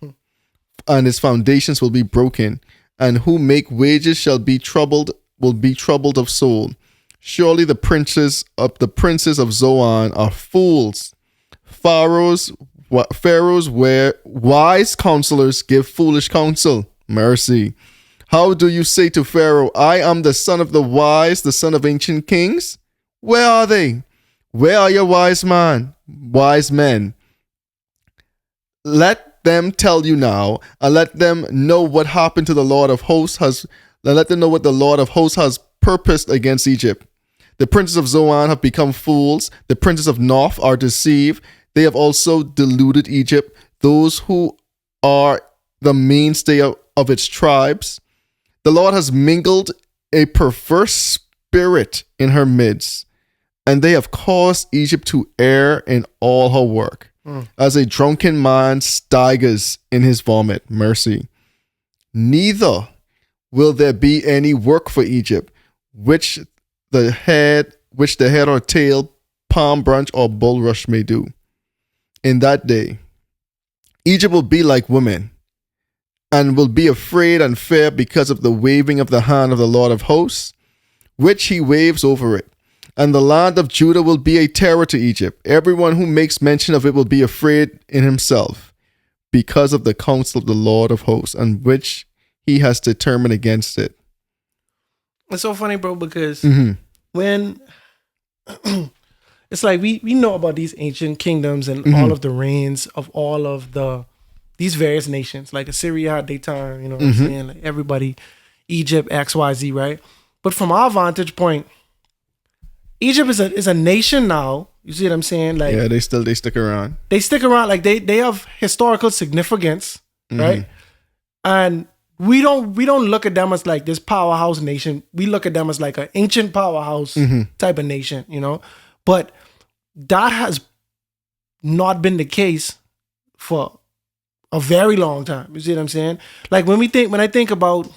and its foundations will be broken. And who make wages will be troubled of soul. Surely the princes of Zoan are fools. Pharaoh's where wise counselors give foolish counsel. Mercy. How do you say to Pharaoh, I am the son of the wise, the son of ancient kings? Where are they? Where are your wise men? Let them tell you now, and let them know what happened to the Lord of hosts let them know what the Lord of hosts has purposed against Egypt. The princes of Zoan have become fools. The princes of North are deceived. They have also deluded Egypt, those who are the mainstay of its tribes. The Lord has mingled a perverse spirit in her midst, and they have caused Egypt to err in all her work. As a drunken man staggers in his vomit, mercy. Neither will there be any work for Egypt, which the head or tail, palm branch, or bulrush may do. In that day, Egypt will be like women, and will be afraid and fear because of the waving of the hand of the Lord of hosts, which he waves over it. And the land of Judah will be a terror to Egypt. Everyone who makes mention of it will be afraid in himself because of the counsel of the Lord of hosts, and which he has determined against it.
It's so funny, bro, because when it's like we know about these ancient kingdoms and all of the reigns of all of these various nations, like Assyria had their time, you know what I'm saying? Like everybody, Egypt, XYZ, right? But from our vantage point, Egypt is a nation now. You see what I'm saying? Like,
yeah, they stick around. They
stick around. Like they have historical significance, right? And we don't look at them as like this powerhouse nation. We look at them as like an ancient powerhouse type of nation, you know. But that has not been the case for a very long time. You see what I'm saying? Like when I think about,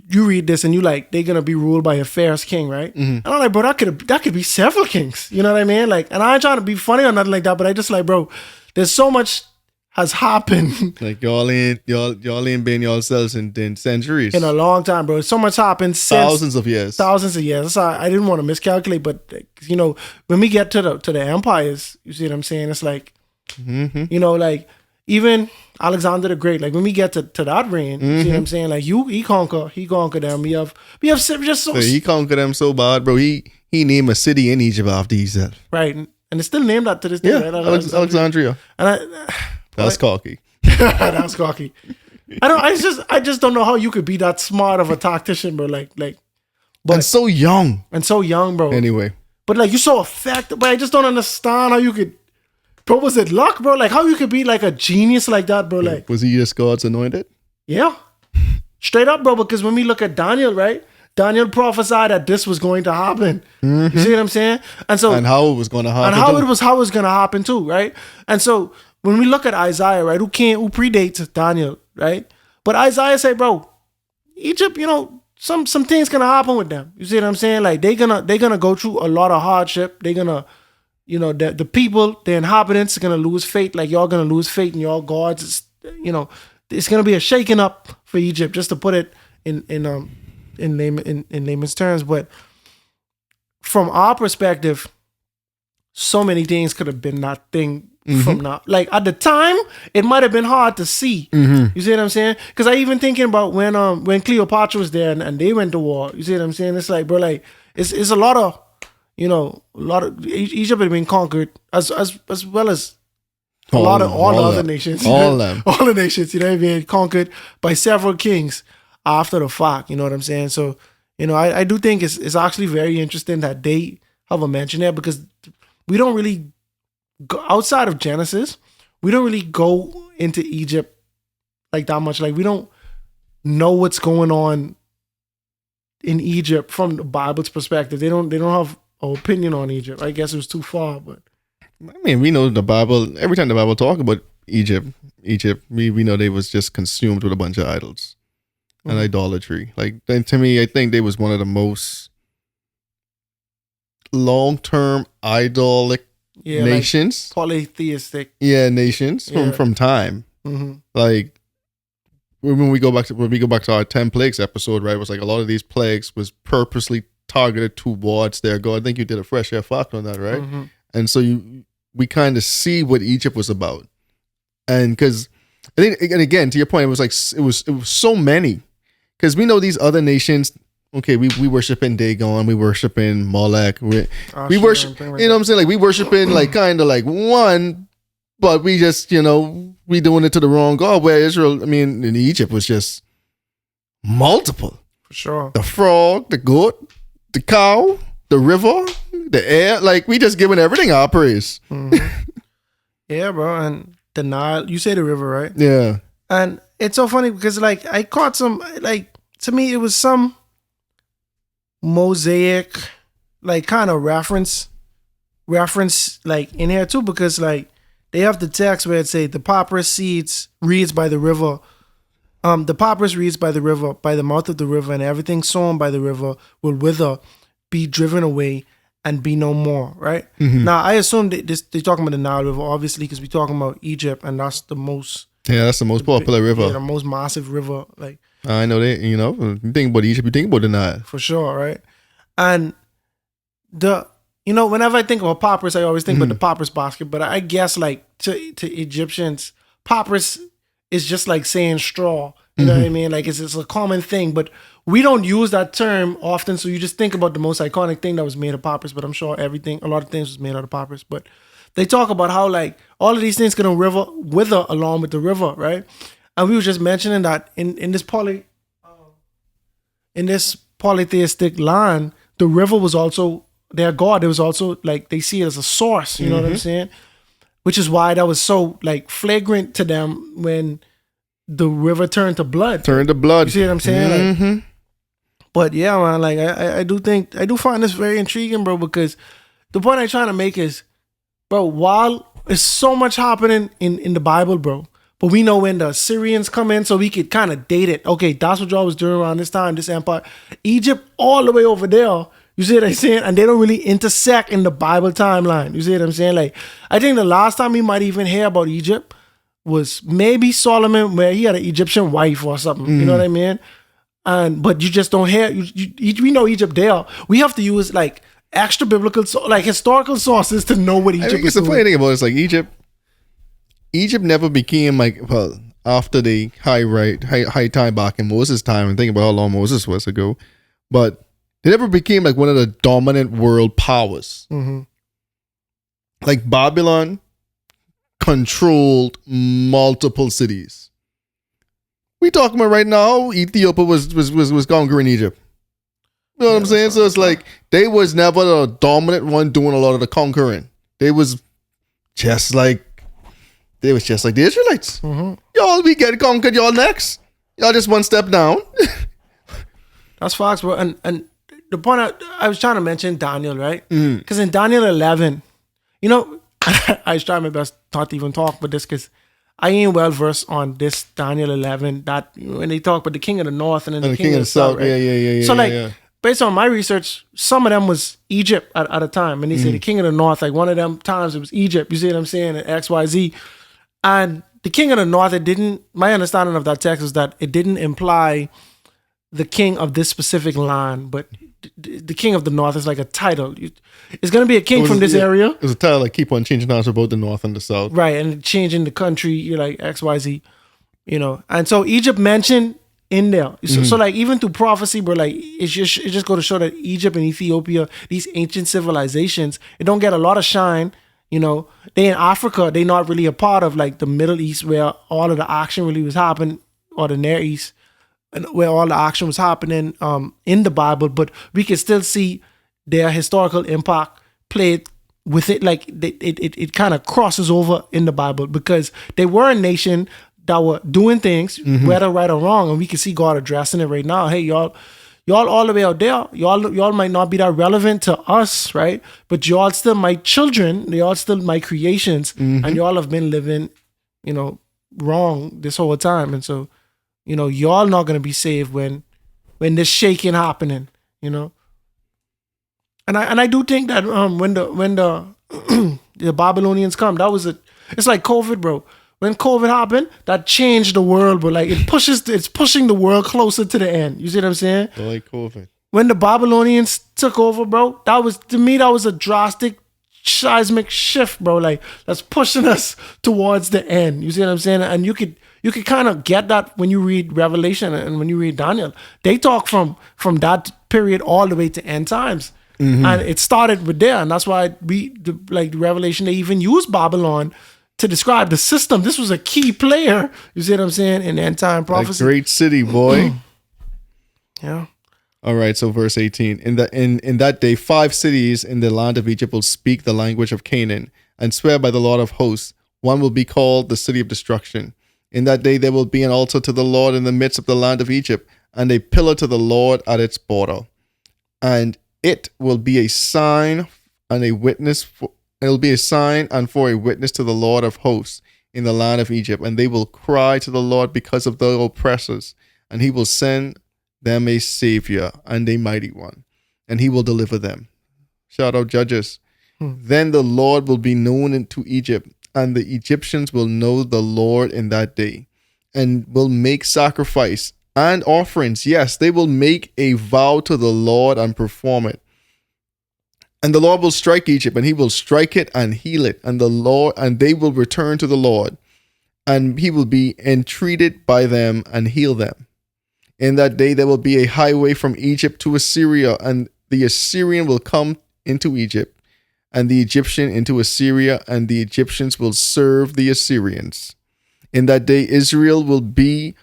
you read this and you like, they're gonna be ruled by a fair king, right? And I'm like, bro, that could be several kings. You know what I mean? Like, and I ain't trying to be funny or nothing like that, but I just like, bro, there's so much has happened.
Like y'all ain't been yourselves in centuries.
In a long time, bro. So much happened since
thousands of years.
So I didn't want to miscalculate, but you know, when we get to the empires, you see what I'm saying? It's like, you know, like even Alexander the Great, like when we get to that reign, you see what I'm saying? Like he conquer them. We have just so
he conquered them so bad, bro. He named a city in Egypt after himself.
Right. And it's still named that to this day,
right? Alexandria.
And
that's cocky.
That's cocky. I just don't know how you could be that smart of a tactician, bro. But
and so young,
bro.
Anyway,
but like you're so effective, but I just don't understand how you could. Bro, was it luck, bro? Like how you could be like a genius like that, bro? Like,
was he just God's anointed?
Yeah, straight up, bro. Because when we look at Daniel, right? Daniel prophesied that this was going to happen. You see what I'm saying? And how it was going to happen, and how it was going to happen too, right? And so when we look at Isaiah, right, who predates Daniel, right? But Isaiah say, bro, Egypt, you know, some things gonna happen with them. You see what I'm saying? Like they're gonna go through a lot of hardship. They're gonna, you know, the people, the inhabitants are gonna lose faith. Like y'all gonna lose faith in y'all gods. It's, you know, it's gonna be a shaking up for Egypt, just to put it in layman's terms. But from our perspective, so many things could have been that thing from now. Like at the time, it might have been hard to see. You see what I'm saying? Because I even thinking about when Cleopatra was there and they went to war. You see what I'm saying? It's like, bro, like it's a lot of, you know, Egypt had been conquered as well as all the other nations.
All them.
All the nations, you know, have been conquered by several kings after the fact. You know what I'm saying? So, you know, I do think it's actually very interesting that they have a mention there, because we don't really go outside of Genesis. We don't really go into Egypt like that much. Like we don't know what's going on in Egypt from the Bible's perspective. They don't have an opinion on Egypt. I guess it was too far, but
I mean, we know the Bible. Every time the Bible talk about Egypt, we know they was just consumed with a bunch of idols and idolatry. Like, and to me, I think they was one of the most long-term idolic nations,
like polytheistic.
Yeah, nations from time. Like when we go back to our 10 plagues episode, right? It was like a lot of these plagues was purposely targeted towards their God. I think you did a fresh air fact on that, right? And so we kind of see what Egypt was about, and because I think, and again, to your point, it was like it was so many, because we know these other nations. Okay, we worship in Dagon, we worship in Molech, we worship, you know what I'm saying? Like we worship in like kind of like one, but we just, you know, we doing it to the wrong God. Where Israel, I mean, in Egypt was just multiple.
For sure.
The frog, the goat, the cow, the river, the air. Like, we just giving everything our praise.
Mm-hmm. Yeah, bro. And the Nile, you say the river, right?
Yeah.
And it's so funny because, like, I caught some, like, to me, it was some mosaic, like, kind of reference, like, in here too, because, like, they have the text where it say the papyrus reads by the river. The papyrus reads by the river, by the mouth of the river, and everything sown by the river will wither, be driven away, and be no more, right?
Mm-hmm.
Now, I assume they're talking about the Nile River, obviously, because we're talking about Egypt, and that's the most...
Yeah, that's the most popular river.
Yeah, the most massive river. Like,
I know that, you think about Egypt, you think about the Nile.
For sure, right? And whenever I think about papyrus, I always think about the papyrus basket, but I guess, like, to Egyptians, papyrus is just like saying straw. You know what I mean? Like, it's a common thing, but we don't use that term often, so you just think about the most iconic thing that was made of papyrus, but I'm sure a lot of things was made out of papyrus. But they talk about how, like, all of these things gonna wither along with the river, right? And we were just mentioning that in this polytheistic land, the river was also their god. It was also, like, they see it as a source, you know what I'm saying? Which is why that was so, like, flagrant to them when the river turned to blood. You see what I'm saying? Like, but yeah, man, like, I do find this very intriguing, bro, because the point I'm trying to make is, bro, while there's so much happening in the Bible, bro, but we know when the Assyrians come in, so we could kind of date it. Okay, that's what y'all was doing around this time, this empire. Egypt all the way over there, you see what I'm saying? And they don't really intersect in the Bible timeline. You see what I'm saying? Like, I think the last time we might even hear about Egypt was maybe Solomon, where he had an Egyptian wife or something. You know what I mean? But you just don't hear. We know Egypt there. We have to use, like, extra biblical, like, historical sources to know what Egypt is.
The funny thing about it is, like, Egypt never became, like, well, after the high time back in Moses' time, and think about how long Moses was ago, but they never became, like, one of the dominant world powers. Like, Babylon controlled multiple cities. We talking about right now, Ethiopia was conquering Egypt. You know what I'm saying? So it's like, they was never the dominant one doing a lot of the conquering. They was just like the Israelites. Y'all, we get conquered, y'all next. Y'all just one step down.
That's facts, bro. And the point I was trying to mention Daniel, right? Because in Daniel 11, I was trying my best not to even talk about this because I ain't well versed on this Daniel 11, that when they talk about the king of the north and then the king of the south, right?
Yeah.
So, based on my research, some of them was Egypt at a time. And they say the king of the north, like, one of them times it was Egypt. You see what I'm saying? And XYZ. And the king of the north, my understanding of that text is that it didn't imply the king of this specific land, but the king of the north is like a title. It's going to be a king from this area.
It was a title that keep on changing hands about the north and the south.
Right, and changing the country, you're like XYZ, And so Egypt mentioned in there. So like, even through prophecy, bro, like, it just go to show that Egypt and Ethiopia, these ancient civilizations, it don't get a lot of shine. They in Africa, they not really a part of, like, the Middle East where all of the action really was happening, or the Near East, and where all the action was happening in the Bible, but we can still see their historical impact played with it. Like, it kind of crosses over in the Bible because they were a nation that were doing things, whether right or wrong, and we can see God addressing it right now. Hey, y'all all the way out there, y'all might not be that relevant to us, right? But y'all still my children, y'all still my creations, and y'all have been living, wrong this whole time, and so, y'all not gonna be saved when this shaking happening, And I do think that when the the Babylonians come, it's like COVID, bro. When COVID happened, that changed the world, but, like, it's pushing the world closer to the end. You see what I'm saying?
Like COVID.
When the Babylonians took over, bro, that was a drastic seismic shift, bro. Like, that's pushing us towards the end. You see what I'm saying? And you could kind of get that when you read Revelation and when you read Daniel. They talk from that period all the way to end times. And it started with there. And that's why the Revelation, they even use Babylon to describe the system. This was a key player, you see what I'm saying, in end time prophecy.
A great city, boy.
Yeah.
All right, so verse 18. In that day, 5 cities in the land of Egypt will speak the language of Canaan and swear by the Lord of hosts. One will be called the city of destruction. In that day, there will be an altar to the Lord in the midst of the land of Egypt, and a pillar to the Lord at its border. And it will be a sign and a witness for a witness to the Lord of hosts in the land of Egypt. And they will cry to the Lord because of their oppressors, and he will send them a savior and a mighty one, and he will deliver them. Shout out Judges. Then the Lord will be known into Egypt, and the Egyptians will know the Lord in that day, and will make sacrifice and offerings. Yes, they will make a vow to the Lord and perform it. And the Lord will strike Egypt, and he will strike it and heal it, and they will return to the Lord, and he will be entreated by them and heal them. In that day there will be a highway from Egypt to Assyria, and the Assyrian will come into Egypt, and the Egyptian into Assyria, and the Egyptians will serve the Assyrians. In that day Israel will be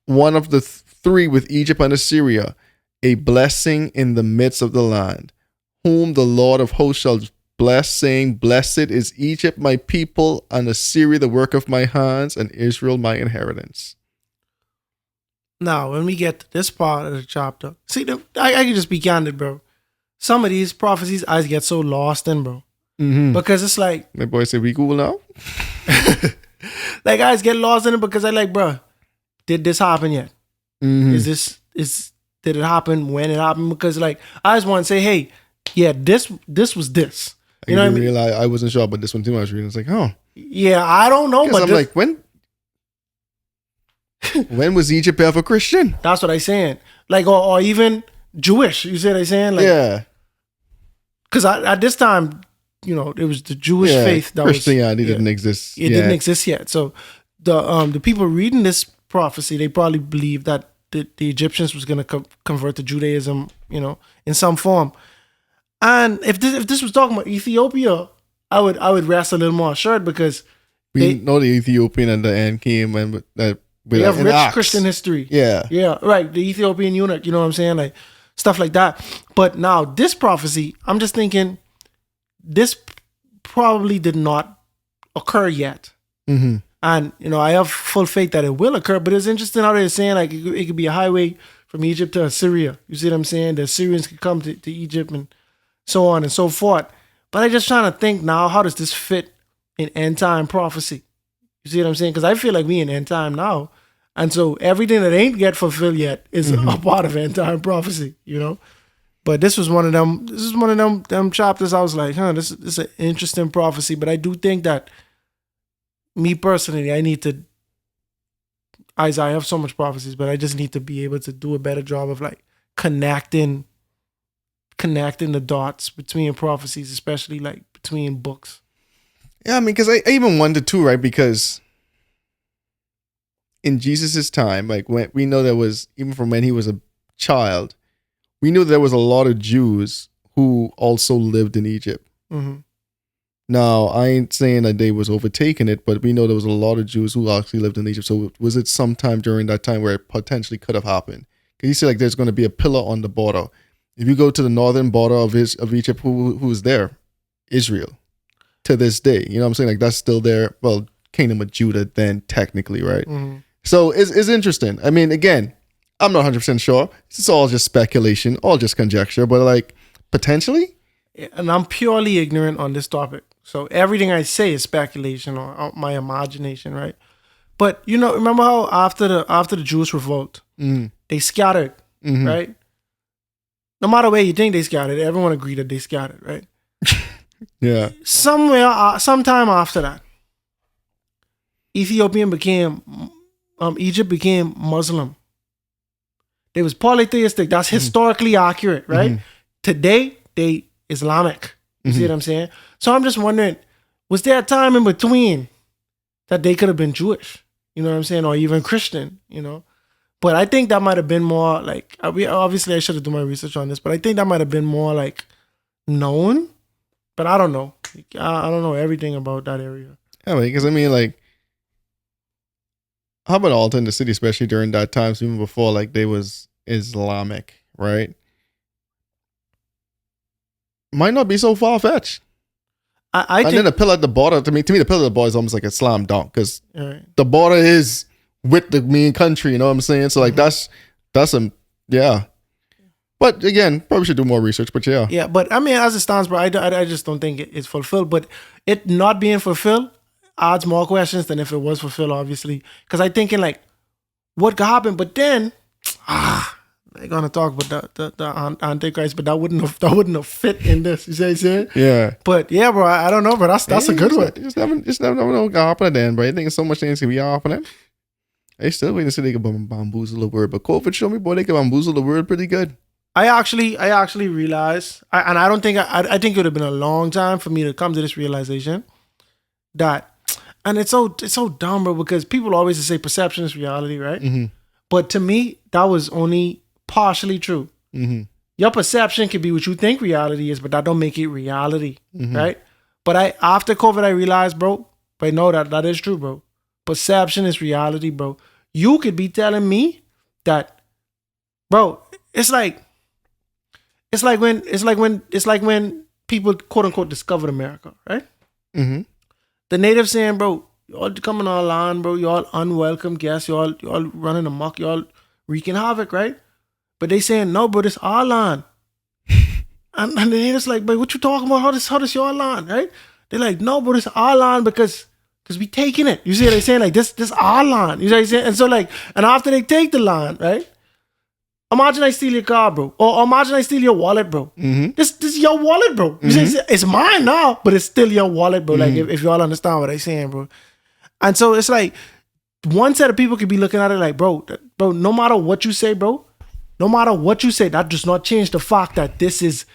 one of the three with Egypt and Assyria, a blessing in the midst of the land, whom the Lord of hosts shall bless, saying, Blessed is Egypt, my people, and Assyria, the work of my hands, and Israel, my inheritance.
Now, when we get to this part of the chapter, see, I can just be candid, bro. Some of these prophecies, I get so lost in, bro. Mm-hmm. Because it's like...
My boy said, we cool now?
Like, I just get lost in it because I like, bro, did this happen yet? Mm-hmm. Did it happen when it happened? Because, like, I just want to say, hey, yeah, this was this. You know what I mean?
Realize I wasn't sure about this one too much. It's like, oh.
Yeah, I don't know.
But I'm like, when was Egypt ever Christian?
That's what I'm saying. Like, or even Jewish. You see what I'm saying? Like,
yeah.
Because at this time, you know, it was the Jewish faith that
Christianity didn't exist.
It didn't exist yet. So the people reading this prophecy, they probably believed that the Egyptians was going to convert to Judaism, you know, in some form. And if this was talking about Ethiopia, I would rest a little more assured because
we know the Ethiopian at the end came and
they have rich Christian history.
Yeah,
right. The Ethiopian eunuch, you know what I'm saying, like stuff like that. But now this prophecy, I'm just thinking, this probably did not occur yet. Mm-hmm. And you know, I have full faith that it will occur. But it's interesting how they're saying like it could be a highway from Egypt to Assyria. You see what I'm saying? The Assyrians could come to Egypt and so on and so forth. But I'm just trying to think now, how does this fit in end time prophecy? You see what I'm saying? Because I feel like we in end time now. And so everything that ain't get fulfilled yet is a part of end time prophecy, you know? But this was one of them chapters I was like, this is an interesting prophecy. But I do think that me personally, I have so much prophecies, but I just need to be able to do a better job of like connecting the dots between prophecies, especially like between books.
Yeah, I mean, because I even wondered too, right? Because in Jesus's time, like when we know there was, even from when he was a child, we knew there was a lot of Jews who also lived in Egypt. Mm-hmm. Now, I ain't saying that they was overtaking it, but we know there was a lot of Jews who actually lived in Egypt. So was it sometime during that time where it potentially could have happened? Because you see, like, there's going to be a pillar on the border. If you go to the northern border of Egypt, who's there? Israel. To this day. You know what I'm saying? Like, that's still there. Well, Kingdom of Judah then, technically, right? Mm-hmm. So it's interesting. I mean, again, I'm not 100% sure. It's all just speculation, all just conjecture, but like, potentially?
And I'm purely ignorant on this topic. So everything I say is speculation or my imagination, right? But, you know, remember how after the Jewish revolt, they scattered, right? No matter where you think they scattered, everyone agreed that they scattered, right?
Yeah.
Sometime after that, Egypt became Muslim. They was polytheistic. That's historically accurate, right? Mm-hmm. Today, they Islamic. You see what I'm saying? So I'm just wondering, was there a time in between that they could have been Jewish? You know what I'm saying? Or even Christian, you know? But I think that might have been more like, obviously I should have done my research on this, but I think that might have been more like known. But I don't know. I don't know everything about that area.
Yeah, because I mean, like, how about Alta in the city, especially during that time, so even before, like, they was Islamic, right, might not be so far-fetched.
I think,
then the pillar at the border, to me, the pillar at the border is almost like a slam dunk, because the border is with the main country, you know what I'm saying? So, like, that's yeah. But again, probably should do more research, but yeah.
Yeah, but I mean, as it stands, bro, I just don't think it's fulfilled. But it not being fulfilled adds more questions than if it was fulfilled, obviously. Because I thinking, like, what could happen? But then, they're gonna talk about the Antichrist, but that wouldn't have fit in this. You see what I'm saying?
Yeah.
But yeah, bro, I don't know, bro. That's a good one.
Just never know what happen then, bro. You think so much things can be happening. They still waiting to see they can bamboozle the word, but COVID showed me, boy, they can bamboozle the word pretty good.
I actually realized, I don't think I think it would have been a long time for me to come to this realization that, and it's so dumb, bro, because people always say perception is reality, right? Mm-hmm. But to me, that was only partially true. Mm-hmm. Your perception could be what you think reality is, but that don't make it reality, right? But after COVID, I realized, bro, but no, that is true, bro. Perception is reality, bro. You could be telling me that, bro. It's like when people quote unquote discovered America, right? Mm-hmm. The natives saying, bro, y'all coming on land, bro. Y'all unwelcome guests. Y'all running amok. Y'all wreaking havoc, right? But they saying, no, bro, this our land. and the natives like, but what you talking about? How this your land, right? They're like, no, bro, this our land because we taking it. You see what they saying? Like this our land. You see what I'm saying? And so like, and after they take the land, right? Imagine I steal your car, bro. Or imagine I steal your wallet, bro. Mm-hmm. This is your wallet, bro. You see, it's mine now, but it's still your wallet, bro. Like if y'all understand what I'm saying, bro. And so it's like one set of people could be looking at it like, bro, no matter what you say, bro, that does not change the fact that this is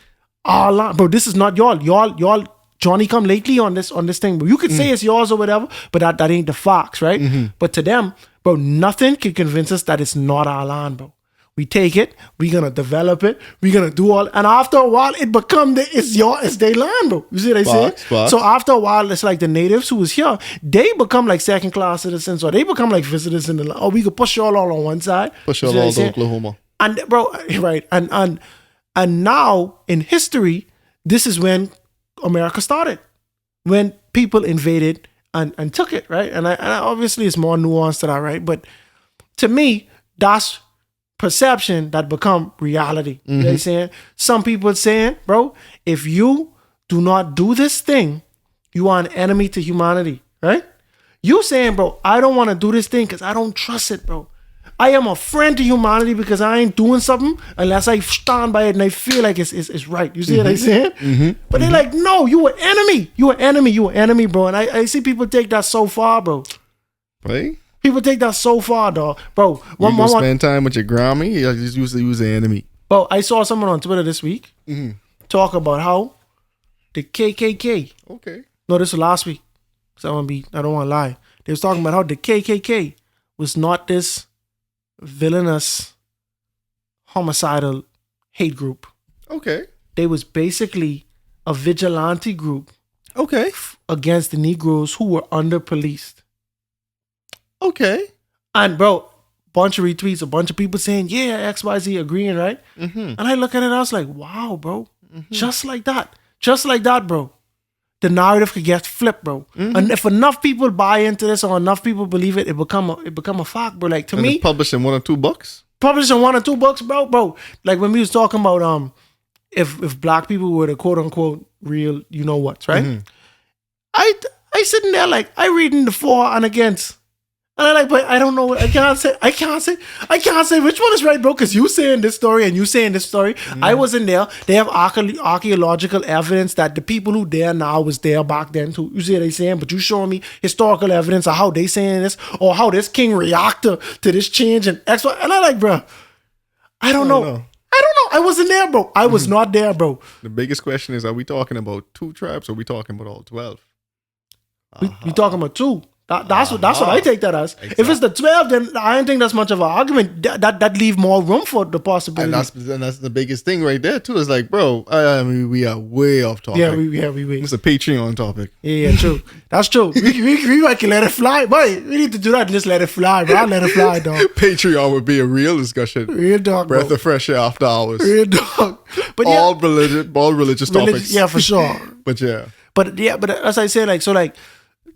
our land, bro. This is not y'all Johnny come lately on this thing, bro. You could say it's yours or whatever, but that ain't the facts, right? Mm-hmm. But to them, bro, nothing can convince us that it's not our land, bro. We take it, we're gonna develop it, we're gonna do all, and after a while, it's their land, bro. You see what I say? So after a while, it's like the natives who was here, they become like second class citizens, or they become like visitors in the land. Or we could push y'all all on one side.
Push y'all all to Oklahoma.
And bro, right, and now in history, this is when America started, when people invaded and took it, right? And I obviously it's more nuanced to that, right? But to me, that's perception that become reality. You know what I'm saying? Some people saying, bro, if you do not do this thing, you are an enemy to humanity, right? You saying, bro, I don't want to do this thing because I don't trust it, bro. I am a friend to humanity because I ain't doing something unless I stand by it and I feel like it's right. You see what I'm saying? But they're like, no, you an enemy. You an enemy, bro. And I see people take that so far, bro.
Right?
People take that so far, dog. Bro,
you spend time with your Grammy, you just use the enemy.
Bro, I saw someone on Twitter this week talk about how the KKK.
Okay.
No, this was last week. So I don't want to lie. They was talking about how the KKK was not this villainous, homicidal hate group.
Okay.
They was basically a vigilante group.
Okay.
Against the Negroes who were under-policed.
Okay. And
bro, bunch of retweets, a bunch of people saying, yeah, XYZ agreeing, right? And I look at it, I was like, wow, bro. Just like that, bro. The narrative could get flipped, bro. And if enough people buy into this or enough people believe it, it become a fact, bro. Like to me,
published in 1 or 2 books.
Published in 1 or 2 books, bro. Like when we was talking about if black people were the quote unquote real, you know what's right? I sitting there like I reading the for and against. And I'm like, but I don't know. I can't say which one is right, bro. Because you saying this story and you saying this story. I wasn't there. They have archaeological evidence that the people who there now was there back then too. You see what they saying? But you showing me historical evidence of how they saying this or how this king reacted to this change and X, Y. And I'm like, bro, I don't know. I wasn't there, bro. I was not there, bro.
The biggest question is, are we talking about 2 tribes or are we talking about all 12?
We talking about 2. That's what I take that as. Exactly. If it's the 12, then I don't think that's much of an argument. That leave more room for the possibility.
And that's the biggest thing right there too. It's like, bro, I mean, we are way off topic.
Yeah, we.
It's a Patreon topic.
Yeah, true. That's true. we can let it fly, boy. We need to do that and just let it fly, bro. I'll let it fly, dog.
Patreon would be a real discussion.
Real dog,
Breath of fresh air after hours.
Real dog. But
all religious topics.
Yeah, for sure.
But
as I said,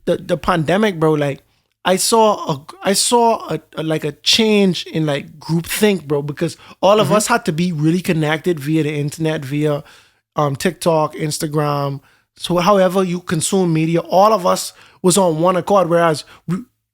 the pandemic, bro, I saw a change in groupthink, bro, because all of us had to be really connected via the internet, via TikTok, Instagram. So however you consume media, all of us was on one accord, whereas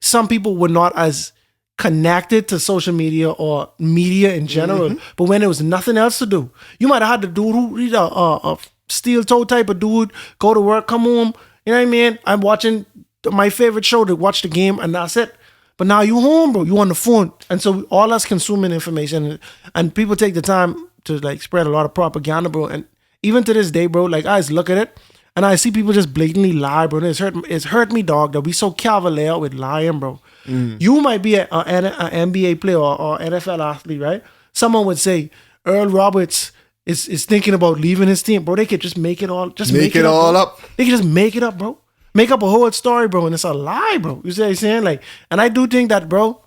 some people were not as connected to social media or media in general. But when there was nothing else to do, you might have had the dude who read a steel toe type of dude, go to work, come home. You know what I mean? I'm watching my favorite show to watch the game, and that's it. But now you home, bro. You on the phone, and so all us consuming information, and people take the time to spread a lot of propaganda, bro. And even to this day, bro, I just look at it, and I see people just blatantly lie, bro. And it's hurt me, dog, that we so cavalier with lying, bro. You might be an NBA player or NFL athlete, right? Someone would say Earl Roberts is thinking about leaving his team, bro. They could just make it all. Make it all up. They could just make it up, bro. Make up a whole story, bro, and it's a lie, bro. You see what I'm saying? And I do think that, bro,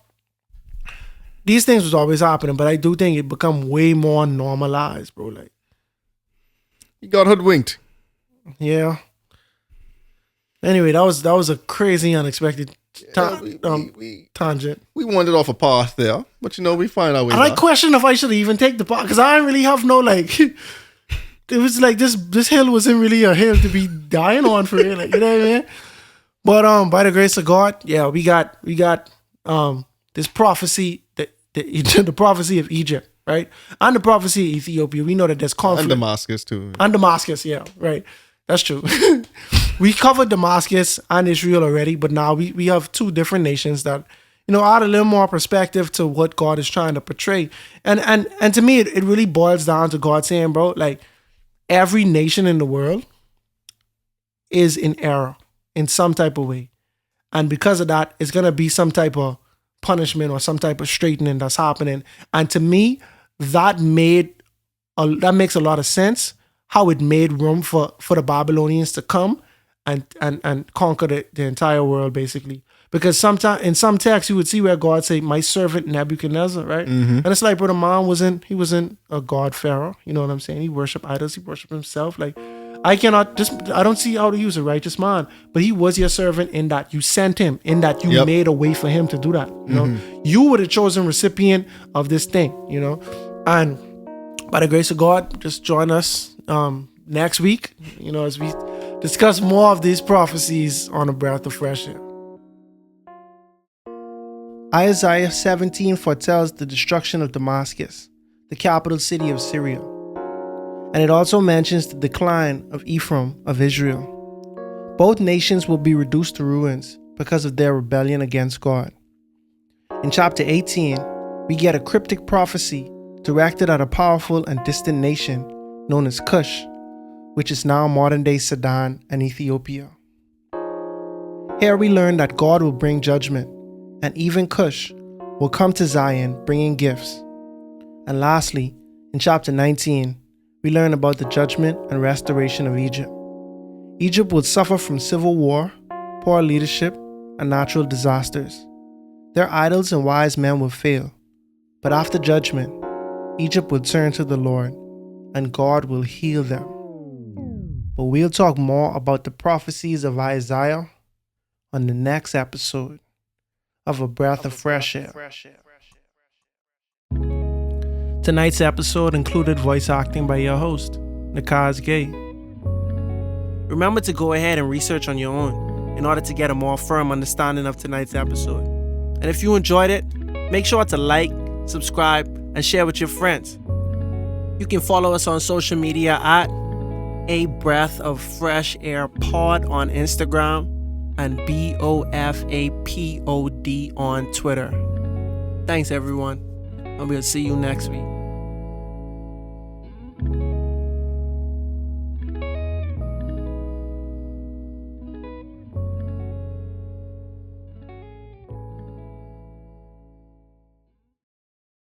these things was always happening, but I do think it become way more normalized, bro.
You got hoodwinked.
Yeah. Anyway, that was a crazy, unexpected tangent.
We wandered off a path there, but we find our way.
And I question if I should even take the path, because I don't really have no it was this hill wasn't really a hill to be dying on for real, you know what I mean? But by the grace of God, yeah, we got this prophecy, the prophecy of Egypt, right? And the prophecy of Ethiopia. We know that there's conflict.
And Damascus too.
And Damascus, yeah, right. That's true. We covered Damascus and Israel already, but now we have two different nations that add a little more perspective to what God is trying to portray. And to me, it really boils down to God saying, bro, every nation in the world is in error in some type of way. And because of that, it's going to be some type of punishment or some type of straightening that's happening. And to me, that makes a lot of sense, how it made room for the Babylonians to come and conquer the entire world, basically. Because sometimes in some texts, you would see where God say, my servant Nebuchadnezzar, right? And it's brother man wasn't a God pharaoh. You know what I'm saying? He worshiped idols. He worshiped himself. I don't see how to use a righteous man, but he was your servant in that you sent him, in that you made a way for him to do that. You were the chosen recipient of this thing, and by the grace of God, just join us next week, as we discuss more of these prophecies on A Breath of Fresh Air. Isaiah 17 foretells the destruction of Damascus, the capital city of Syria. And it also mentions the decline of Ephraim of Israel. Both nations will be reduced to ruins because of their rebellion against God. In chapter 18, we get a cryptic prophecy directed at a powerful and distant nation known as Cush, which is now modern-day Sudan and Ethiopia. Here we learn that God will bring judgment, and even Cush will come to Zion bringing gifts. And lastly, in chapter 19, we learn about the judgment and restoration of Egypt. Egypt would suffer from civil war, poor leadership, and natural disasters. Their idols and wise men would fail, but after judgment, Egypt will turn to the Lord, and God will heal them. But we'll talk more about the prophecies of Isaiah on the next episode of A Breath of Fresh Air. Tonight's episode included voice acting by your host, Nakhaz. Remember to go ahead and research on your own in order to get a more firm understanding of tonight's episode. And if you enjoyed it, make sure to like, subscribe, and share with your friends. You can follow us on social media at A Breath of Fresh Air Pod on Instagram and BOFAPOD on Twitter. Thanks everyone, and we'll see you next week.